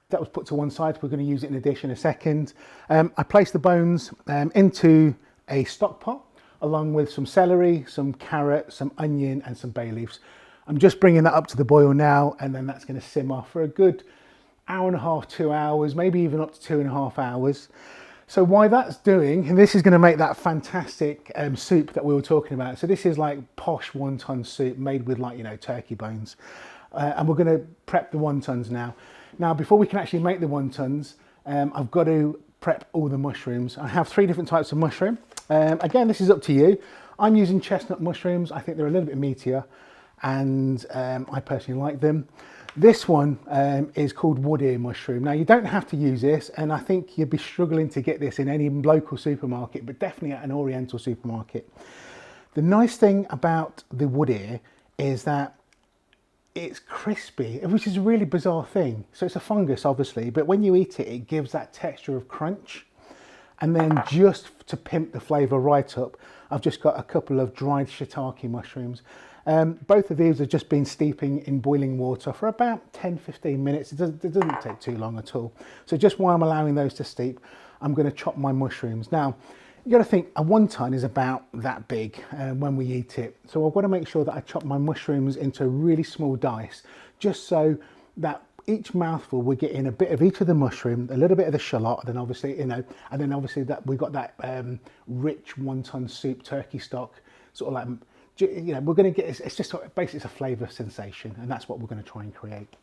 That was put to one side. We're going to use it in a dish in a second. I placed the bones into a stock pot, along with some celery, some carrot, some onion, and some bay leaves. I'm just bringing that up to the boil now, and then that's going to simmer for a good hour and a half, 2 hours, maybe even up to 2.5 hours. So while that's doing, and this is going to make that fantastic soup that we were talking about. So this is like posh wonton soup made with, like, you know, turkey bones. And we're going to prep the wontons now. Now, before we can actually make the wontons, I've got to prep all the mushrooms. I have 3 different types of mushroom. Again, this is up to you. I'm using chestnut mushrooms. I think they're a little bit meatier, and I personally like them. This one is called wood ear mushroom. Now, you don't have to use this, and I think you'd be struggling to get this in any local supermarket, but definitely at an Oriental supermarket. The nice thing about the wood ear is that it's crispy, which is a really bizarre thing. So it's a fungus, obviously, but when you eat it, it gives that texture of crunch. And then just to pimp the flavour right up, I've just got a couple of dried shiitake mushrooms. Both of these have just been steeping in boiling water for about 10-15 minutes. It doesn't take too long at all. So just while I'm allowing those to steep, I'm going to chop my mushrooms. Now, you got to think a wonton is about that big when we eat it. So I've got to make sure that I chop my mushrooms into really small dice, just so that each mouthful we're getting a bit of each of the mushroom, a little bit of the shallot, and then obviously, and then obviously that we've got that rich wonton soup turkey stock, sort of like, we're going to get, it's just basically it's a flavour sensation, and that's what we're going to try and create.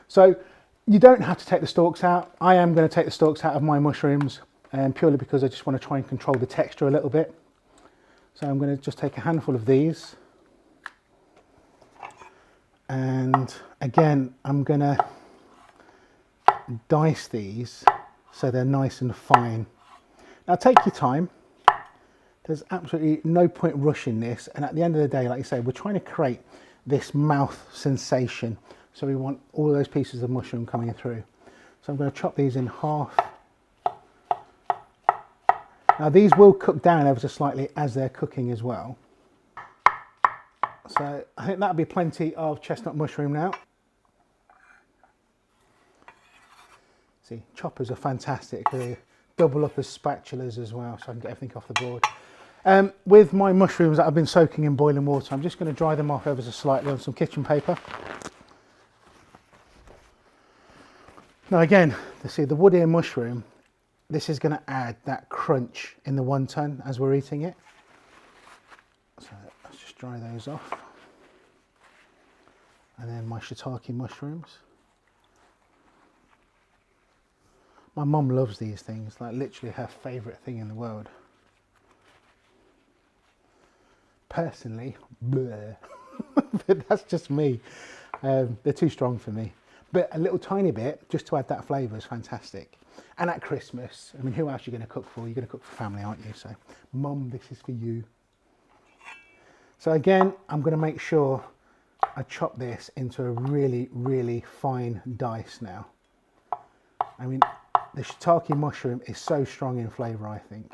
So you don't have to take the stalks out. I am going to take the stalks out of my mushrooms, purely because I just want to try and control the texture a little bit. So I'm going to just take a handful of these, and again I'm going to dice these so they're nice and fine. Now take your time. There's absolutely no point rushing this, and at the end of the day, like you say, we're trying to create this mouth sensation, so we want all those pieces of mushroom coming through. So I'm going to chop these in half. Now these will cook down ever so slightly as they're cooking as well. So I think that'll be plenty of chestnut mushroom now. See, choppers are fantastic. They double up as spatulas as well, so I can get everything off the board. With my mushrooms that I've been soaking in boiling water, I'm just going to dry them off ever so slightly on some kitchen paper. Now again, see the wood ear mushroom, this is going to add that crunch in the wonton as we're eating it. So let's just dry those off. And then my shiitake mushrooms. My mum loves these things, like literally her favourite thing in the world. Personally, bleh. But that's just me. They're too strong for me. But a little tiny bit, just to add that flavour, is fantastic. And at Christmas, I mean, who else are you going to cook for? You're going to cook for family, aren't you? So, Mum, this is for you. So again, I'm going to make sure I chop this into a really, really fine dice now. I mean, the shiitake mushroom is so strong in flavour, I think.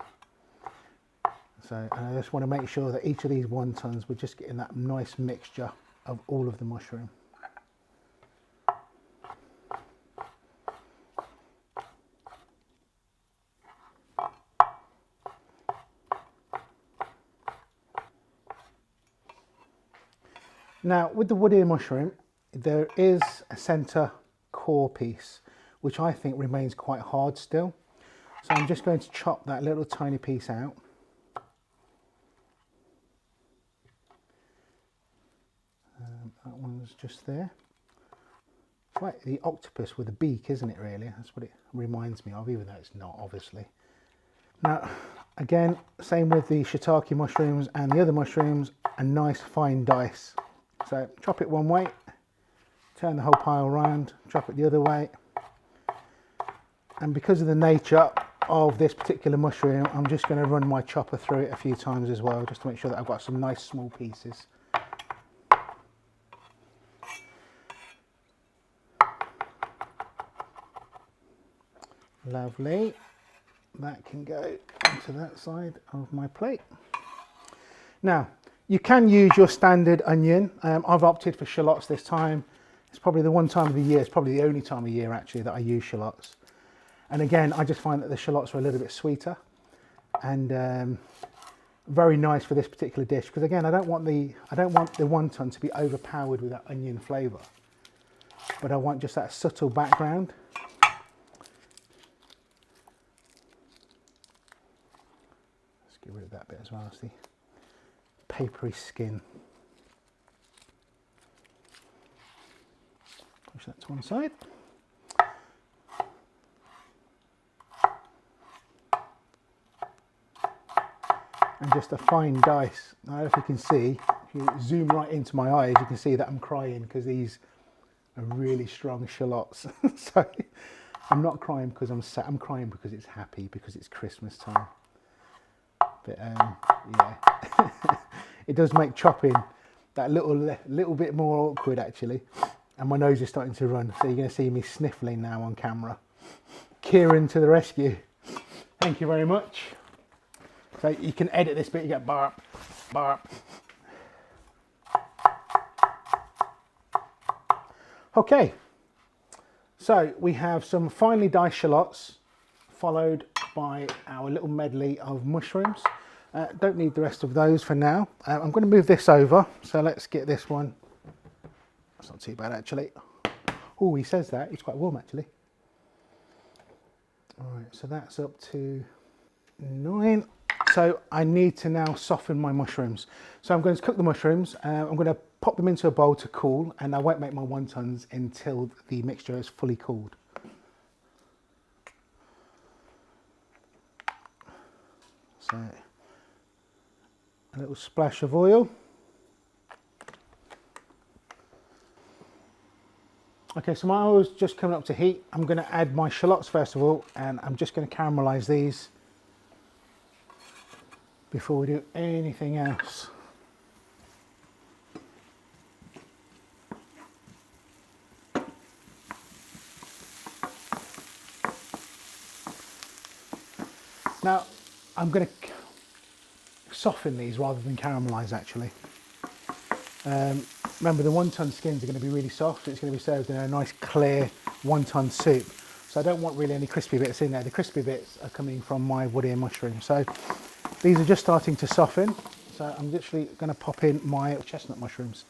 So and I just want to make sure that each of these wontons, we're just getting that nice mixture of all of the mushroom. Now with the wood ear mushroom, there is a centre core piece, which I think remains quite hard still. So I'm just going to chop that little tiny piece out. That one's just there. It's like the octopus with a beak, isn't it really? That's what it reminds me of, even though it's not, obviously. Now, again, same with the shiitake mushrooms and the other mushrooms, a nice fine dice. So chop it one way, turn the whole pile around, chop it the other way. And because of the nature of this particular mushroom, I'm just going to run my chopper through it a few times as well, just to make sure that I've got some nice small pieces. Lovely. That can go onto that side of my plate. Now, you can use your standard onion. I've opted for shallots this time. It's probably the one time of the year, it's probably the only time of year actually that I use shallots. And again, I just find that the shallots are a little bit sweeter and very nice for this particular dish, because again, I don't want the wonton to be overpowered with that onion flavour, but I want just that subtle background. Let's get rid of that bit as well, see, papery skin. Push that to one side. And just a fine dice. Now, if you can see, if you zoom right into my eyes, you can see that I'm crying because these are really strong shallots. So I'm not crying because I'm sad, I'm crying because it's happy, because it's Christmas time. But yeah, it does make chopping that little bit more awkward actually. And my nose is starting to run, so you're going to see me sniffling now on camera. Kieran to the rescue. Thank you very much. So you can edit this bit, you get barp, barp. Okay, so we have some finely diced shallots, followed by our little medley of mushrooms. Don't need the rest of those for now. I'm going to move this over, so let's get this one. That's not too bad actually. Oh, he says that, it's quite warm actually. All right, so that's up to 9. So I need to now soften my mushrooms. So I'm going to cook the mushrooms. I'm going to pop them into a bowl to cool, and I won't make my wontons until the mixture is fully cooled. So a little splash of oil. Okay, so my oil's just coming up to heat. I'm going to add my shallots first of all, and I'm just going to caramelise these before we do anything else. Now, I'm going to soften these rather than caramelise actually. Remember, the wonton skins are going to be really soft. It's going to be served in a nice clear wonton soup. So I don't want really any crispy bits in there. The crispy bits are coming from my wood ear mushroom. So these are just starting to soften. So I'm literally going to pop in my chestnut mushrooms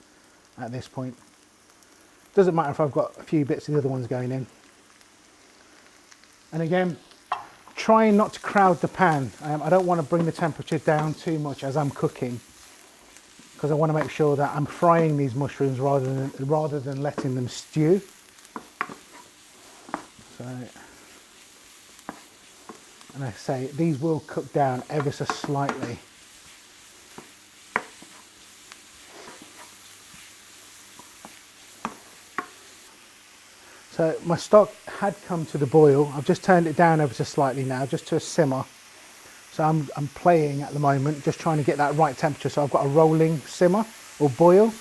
at this point. Doesn't matter if I've got a few bits of the other ones going in. And again, trying not to crowd the pan. I don't want to bring the temperature down too much as I'm cooking, because I want to make sure that I'm frying these mushrooms rather than letting them stew. So, and I say these will cook down ever so slightly. So my stock had come to the boil. I've just turned it down ever so slightly now, just to a simmer. So I'm playing at the moment, just trying to get that right temperature. So I've got a rolling simmer or boil.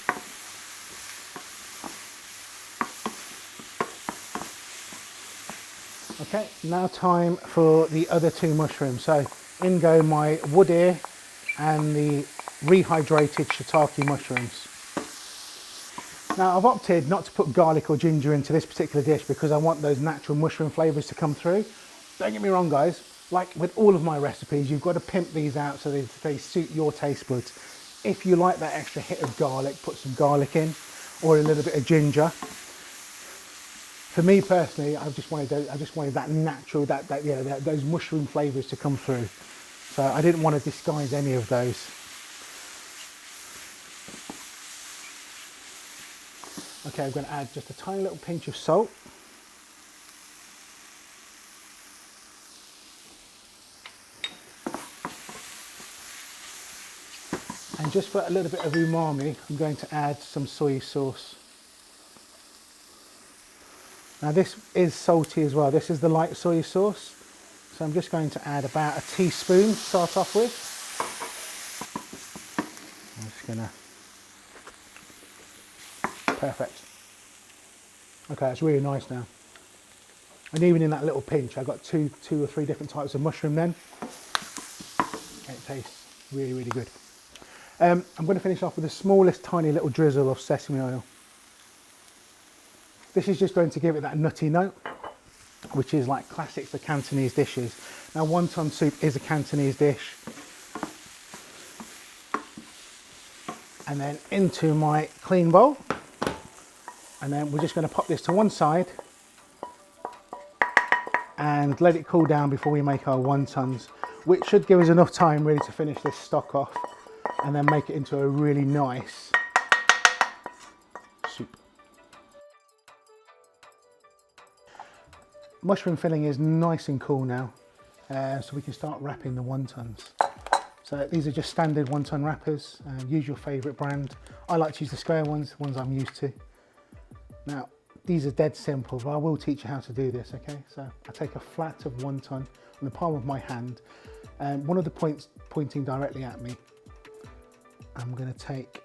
Okay, now time for the other 2 mushrooms. So in go my wood ear and the rehydrated shiitake mushrooms. Now I've opted not to put garlic or ginger into this particular dish because I want those natural mushroom flavours to come through. Don't get me wrong guys, like with all of my recipes, you've got to pimp these out so they suit your taste buds. If you like that extra hit of garlic, put some garlic in, or a little bit of ginger. For me personally, I just wanted that natural, those mushroom flavours to come through. So I didn't want to disguise any of those. Okay, I'm going to add just a tiny little pinch of salt. And just for a little bit of umami, I'm going to add some soy sauce. Now this is salty as well. This is the light soy sauce. So I'm just going to add about a teaspoon to start off with. I'm just going to... Perfect. Okay, that's really nice now. And even in that little pinch, I got two or three different types of mushroom then. And it tastes really, really good. I'm going to finish off with the smallest tiny little drizzle of sesame oil. This is just going to give it that nutty note, which is like classic for Cantonese dishes. Now wonton soup is a Cantonese dish. And then into my clean bowl. And then we're just going to pop this to one side and let it cool down before we make our wontons, which should give us enough time really to finish this stock off and then make it into a really nice soup. Mushroom filling is nice and cool now, so we can start wrapping the wontons. So these are just standard wonton wrappers. Use your favourite brand. I like to use the square ones, the ones I'm used to. Now, these are dead simple, but I will teach you how to do this, okay? So I take a flat of wonton on the palm of my hand, and one of the points pointing directly at me. I'm going to take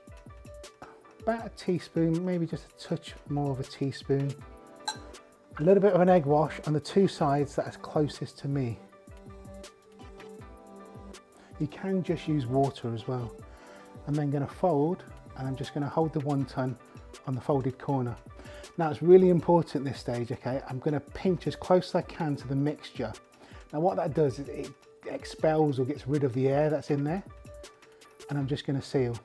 about a teaspoon, maybe just a touch more of a teaspoon, a little bit of an egg wash on the 2 sides that are closest to me. You can just use water as well. I'm then going to fold and I'm just going to hold the wonton on the folded corner. Now it's really important at this stage, okay, I'm going to pinch as close as I can to the mixture. Now what that does is it expels or gets rid of the air that's in there, and I'm just going to seal.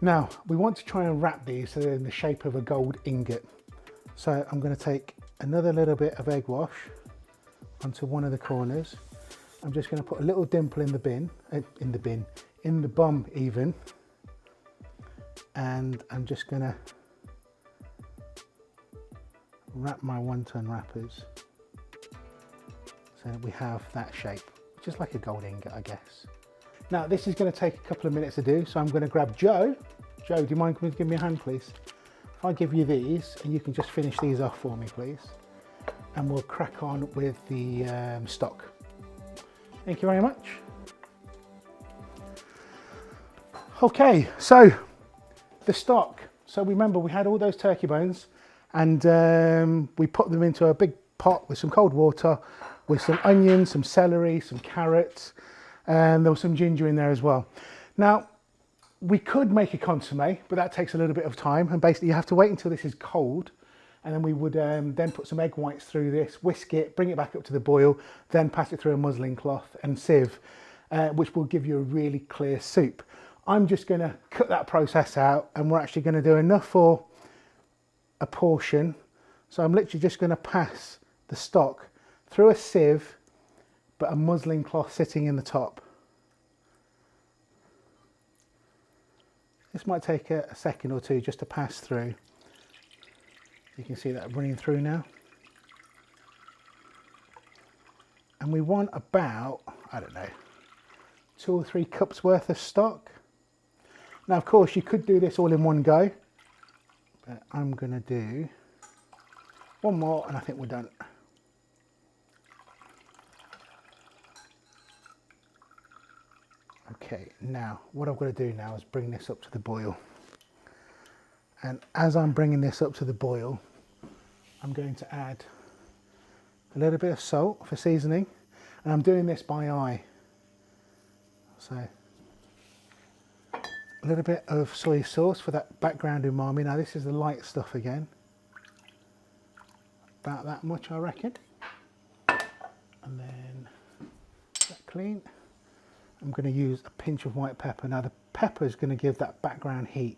Now we want to try and wrap these so they're in the shape of a gold ingot. So I'm going to take another little bit of egg wash onto one of the corners. I'm just going to put a little dimple in the bum even, and I'm just going to wrap my wonton wrappers so that we have that shape, just like a gold ingot, I guess. Now this is going to take a couple of minutes to do, so I'm going to grab Joe. Joe, do you mind coming to give me a hand, please? If I give you these, and you can just finish these off for me, please, and we'll crack on with the stock. Thank you very much. Okay, so the stock. So remember we had all those turkey bones, and we put them into a big pot with some cold water, with some onions, some celery, some carrots, and there was some ginger in there as well. Now, we could make a consommé, but that takes a little bit of time, and basically you have to wait until this is cold, and then we would then put some egg whites through this, whisk it, bring it back up to the boil, then pass it through a muslin cloth and sieve, which will give you a really clear soup. I'm just going to cut that process out, and we're actually going to do enough for a portion. So I'm literally just going to pass the stock through a sieve, but a muslin cloth sitting in the top. This might take a second or two just to pass through. You can see that running through now. And we want about, I don't know, 2 or 3 cups worth of stock. Now, of course, you could do this all in one go, but I'm going to do one more and I think we're done. Okay, now what I've got to do now is bring this up to the boil. And as I'm bringing this up to the boil, I'm going to add a little bit of salt for seasoning, and I'm doing this by eye. So a little bit of soy sauce for that background umami. Now this is the light stuff again, about that much I reckon, and then that clean. I'm going to use a pinch of white pepper. Now the pepper is going to give that background heat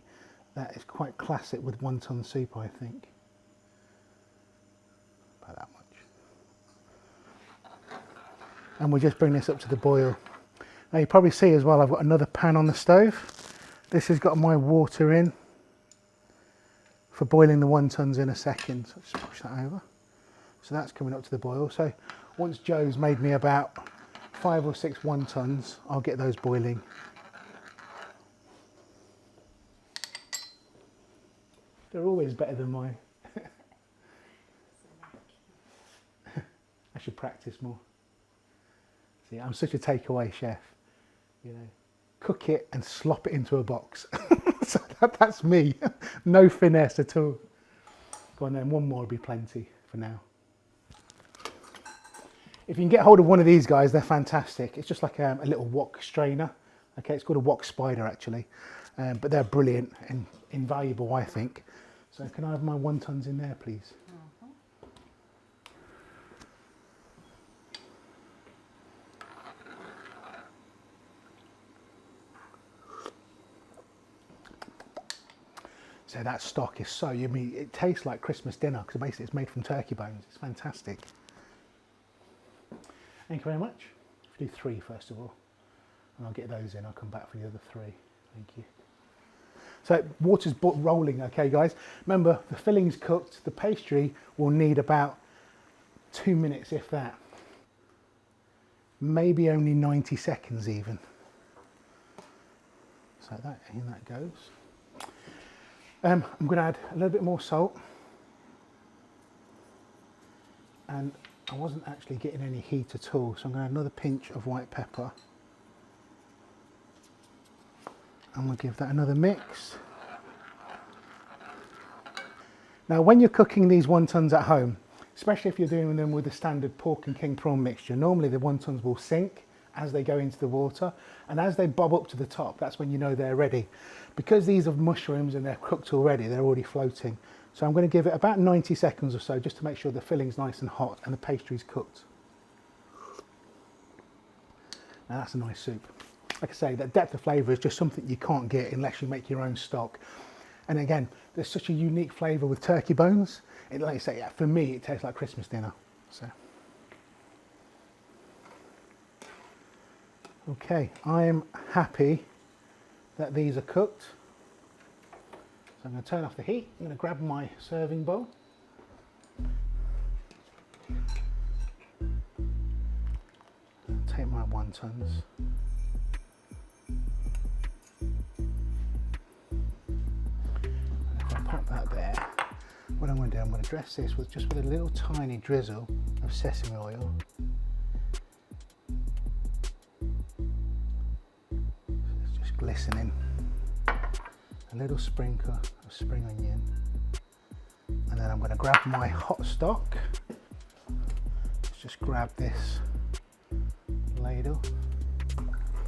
that is quite classic with wonton soup, I think. About that much. And we'll just bring this up to the boil. Now you probably see as well I've got another pan on the stove. This has got my water in for boiling the wontons in a second. So just push that over. So that's coming up to the boil. So once Joe's made me about 5 or 6 wontons, I'll get those boiling. They're always better than mine. I should practice more. See, I'm such a takeaway chef. You know, cook it and slop it into a box. So that's me. No finesse at all. Go on then, one more will be plenty for now. If you can get hold of one of these guys, they're fantastic. It's just like a little wok strainer. Okay, it's called a wok spider actually, but they're brilliant and invaluable, I think. So can I have my wontons in there, please? So that stock is so yummy. It tastes like Christmas dinner because basically it's made from turkey bones. It's fantastic. Thank you very much. I'll do 3 first of all, and I'll get those in. I'll come back for the other 3. Thank you. So water's rolling, okay guys. Remember, the filling's cooked. The pastry will need about 2 minutes, if that. Maybe only 90 seconds even. So that in that goes. I'm going to add a little bit more salt. And I wasn't actually getting any heat at all, so I'm going to add another pinch of white pepper. And we'll give that another mix. Now when you're cooking these wontons at home, especially if you're doing them with the standard pork and king prawn mixture, normally the wontons will sink as they go into the water. And as they bob up to the top, that's when you know they're ready. Because these are mushrooms and they're cooked already, they're already floating. So I'm going to give it about 90 seconds or so just to make sure the filling's nice and hot and the pastry's cooked. Now that's a nice soup. Like I say, that depth of flavour is just something you can't get unless you make your own stock. And again, there's such a unique flavour with turkey bones. And like I say, yeah, for me, it tastes like Christmas dinner. So, okay, I am happy that these are cooked. So I'm going to turn off the heat. I'm going to grab my serving bowl. Take my wontons. And if I pop that there, what I'm going to do, I'm going to dress this with just with a little tiny drizzle of sesame oil. So it's just glistening. A little sprinkle of spring onion. And then I'm going to grab my hot stock. Let's just grab this ladle. I'm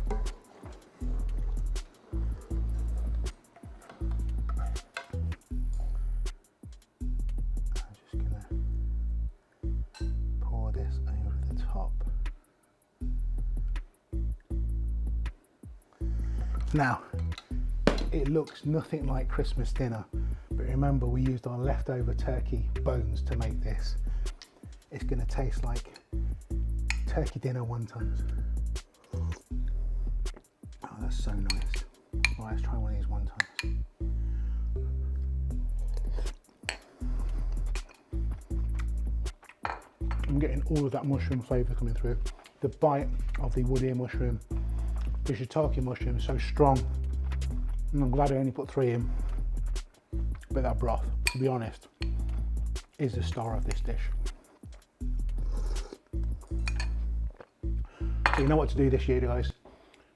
just going to pour this over the top. Now, it looks nothing like Christmas dinner, but remember we used our leftover turkey bones to make this. It's going to taste like turkey dinner wontons. Oh, that's so nice. Right, let's try one of these wontons. I'm getting all of that mushroom flavour coming through. The bite of the woody mushroom, the shiitake mushroom is so strong. And I'm glad I only put 3 in. But that broth, to be honest, is the star of this dish. So you know what to do this year, guys. As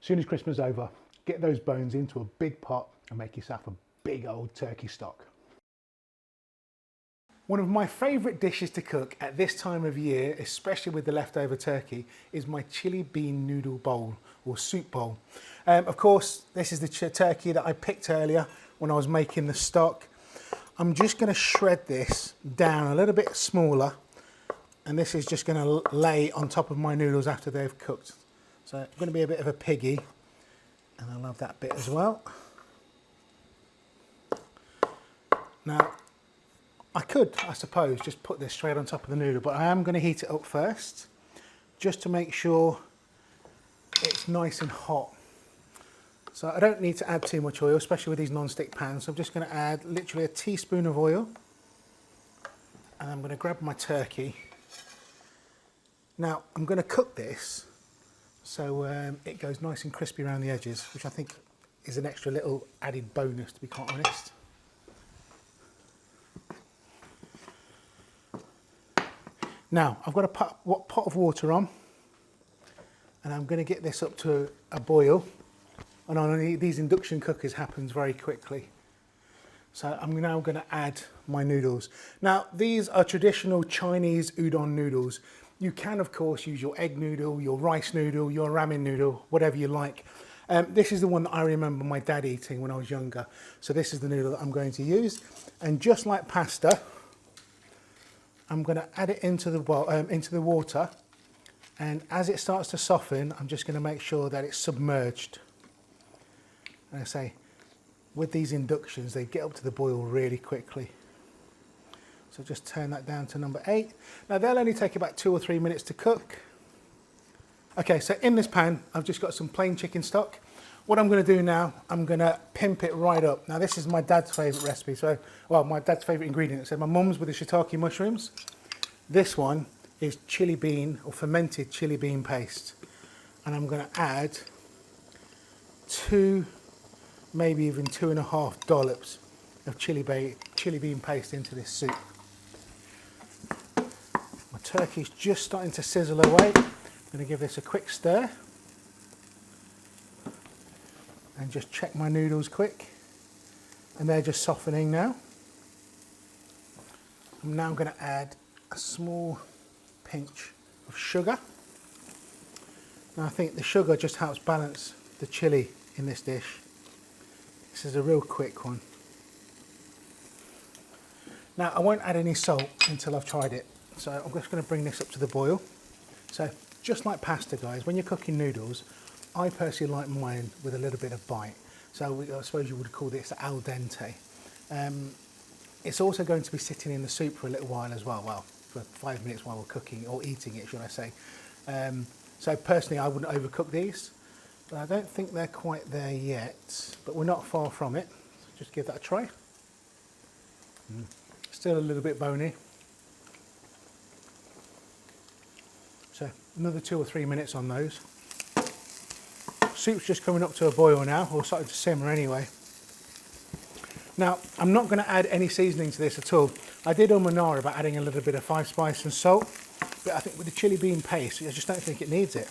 soon as Christmas is over, get those bones into a big pot and make yourself a big old turkey stock. One of my favourite dishes to cook at this time of year, especially with the leftover turkey, is my chili bean noodle bowl or soup bowl. Of course, this is the turkey that I picked earlier when I was making the stock. I'm just going to shred this down a little bit smaller, and this is just going to lay on top of my noodles after they've cooked. So I'm going to be a bit of a piggy, and I love that bit as well. Now, I could, I suppose, just put this straight on top of the noodle, but I am going to heat it up first, just to make sure it's nice and hot. So I don't need to add too much oil, especially with these non-stick pans. So I'm just going to add literally a teaspoon of oil, and I'm going to grab my turkey. Now I'm going to cook this so it goes nice and crispy around the edges, which I think is an extra little added bonus, to be quite honest. Now, I've got a pot of water on, and I'm going to get this up to a boil. And on these induction cookers happens very quickly. So I'm now going to add my noodles. Now, these are traditional Chinese udon noodles. You can, of course, use your egg noodle, your rice noodle, your ramen noodle, whatever you like. This is the one that I remember my dad eating when I was younger. So this is the noodle that I'm going to use. And just like pasta, I'm going to add it into the water, and as it starts to soften, I'm just going to make sure that it's submerged. And I say, with these inductions, they get up to the boil really quickly. So just turn that down to number 8. Now they'll only take about 2 or 3 minutes to cook. Okay, so in this pan, I've just got some plain chicken stock. What I'm going to do now, I'm going to pimp it right up. Now this is my dad's favourite recipe, my dad's favourite ingredient. So my mum's with the shiitake mushrooms. This one is chili bean or fermented chili bean paste. And I'm going to add 2, maybe even 2.5 dollops of chili bean paste into this soup. My turkey's just starting to sizzle away. I'm going to give this a quick stir. And just check my noodles quick, and they're just softening now. I'm now going to add a small pinch of sugar, Now I think the sugar just helps balance the chilli in this dish. This is a real quick one. Now I won't add any salt until I've tried it. So I'm just going to bring this up to the boil. So just like pasta, guys, when you're cooking noodles, I personally like mine with a little bit of bite. So I suppose you would call this al dente. It's also going to be sitting in the soup for a little while as well. Well, for 5 minutes while we're cooking, or eating it, should I say. So personally, I wouldn't overcook these, but I don't think they're quite there yet, but we're not far from it. So just give that a try. Still a little bit bony. So another 2 or 3 minutes on those. Soup's just coming up to a boil now, or starting to simmer anyway. Now, I'm not going to add any seasoning to this at all. I did and ahh about adding a little bit of 5 spice and salt, but I think with the chili bean paste, I just don't think it needs it.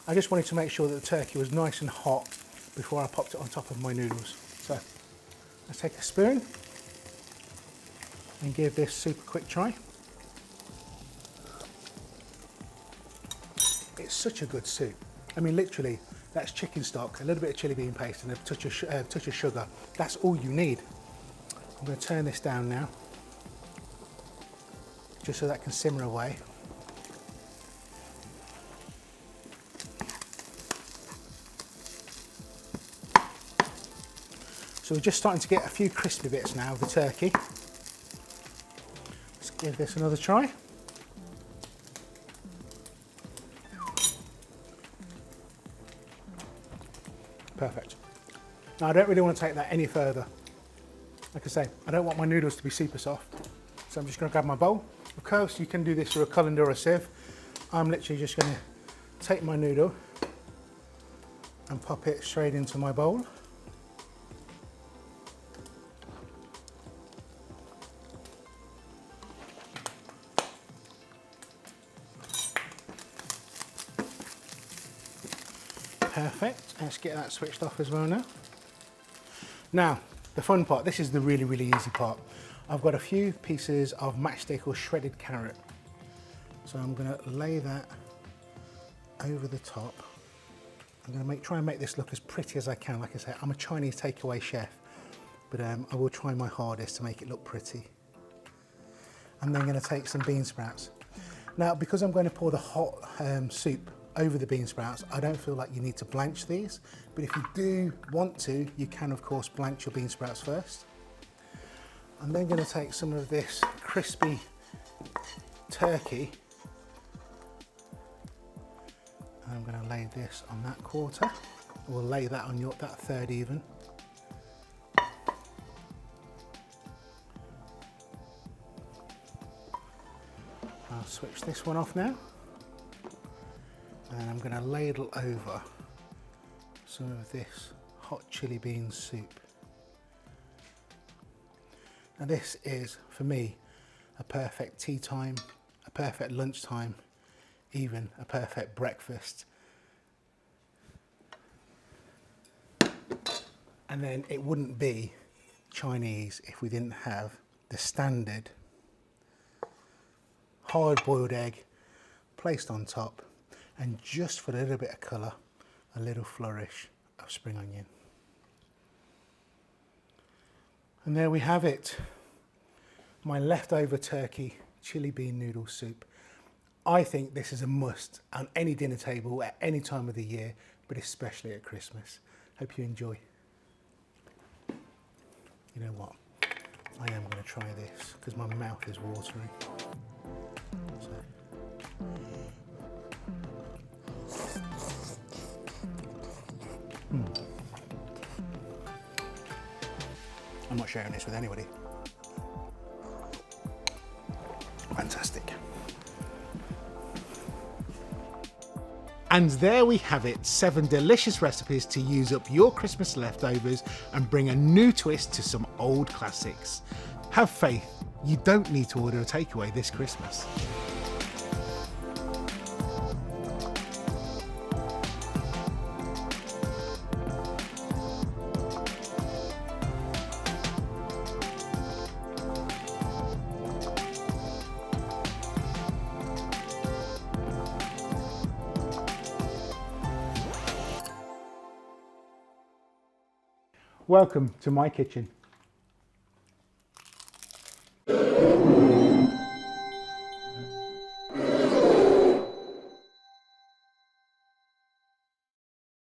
I just wanted to make sure that the turkey was nice and hot before I popped it on top of my noodles. So, let's take a spoon and give this soup a quick try. It's such a good soup. I mean, literally, that's chicken stock, a little bit of chili bean paste and a touch of sugar. That's all you need. I'm going to turn this down now, just so that can simmer away. So we're just starting to get a few crispy bits now of the turkey. Let's give this another try. Perfect. Now I don't really want to take that any further. Like I say, I don't want my noodles to be super soft. So I'm just going to grab my bowl. Of course, you can do this through a colander or a sieve. I'm literally just going to take my noodle and pop it straight into my bowl. Perfect. Let's get that switched off as well now. Now, the fun part, this is the really, really easy part. I've got a few pieces of matchstick or shredded carrot. So I'm going to lay that over the top. I'm going to try and make this look as pretty as I can. Like I say, I'm a Chinese takeaway chef, but I will try my hardest to make it look pretty. I'm then going to take some bean sprouts. Now, because I'm going to pour the hot soup over the bean sprouts, I don't feel like you need to blanch these, but if you do want to, you can of course blanch your bean sprouts first. I'm then going to take some of this crispy turkey, and I'm going to lay this on that quarter, or lay that on that third even. I'll switch this one off now. And I'm going to ladle over some of this hot chili bean soup. Now this is, for me, a perfect tea time, a perfect lunchtime, even a perfect breakfast. And then it wouldn't be Chinese if we didn't have the standard hard-boiled egg placed on top, and just for a little bit of colour, a little flourish of spring onion. And there we have it, my leftover turkey chili bean noodle soup. I think this is a must on any dinner table at any time of the year, but especially at Christmas. Hope you enjoy. You know what? I am going to try this because my mouth is watering. So. I'm not sharing this with anybody. Fantastic. And there we have it, 7 delicious recipes to use up your Christmas leftovers and bring a new twist to some old classics. Have faith, you don't need to order a takeaway this Christmas. Welcome to my kitchen.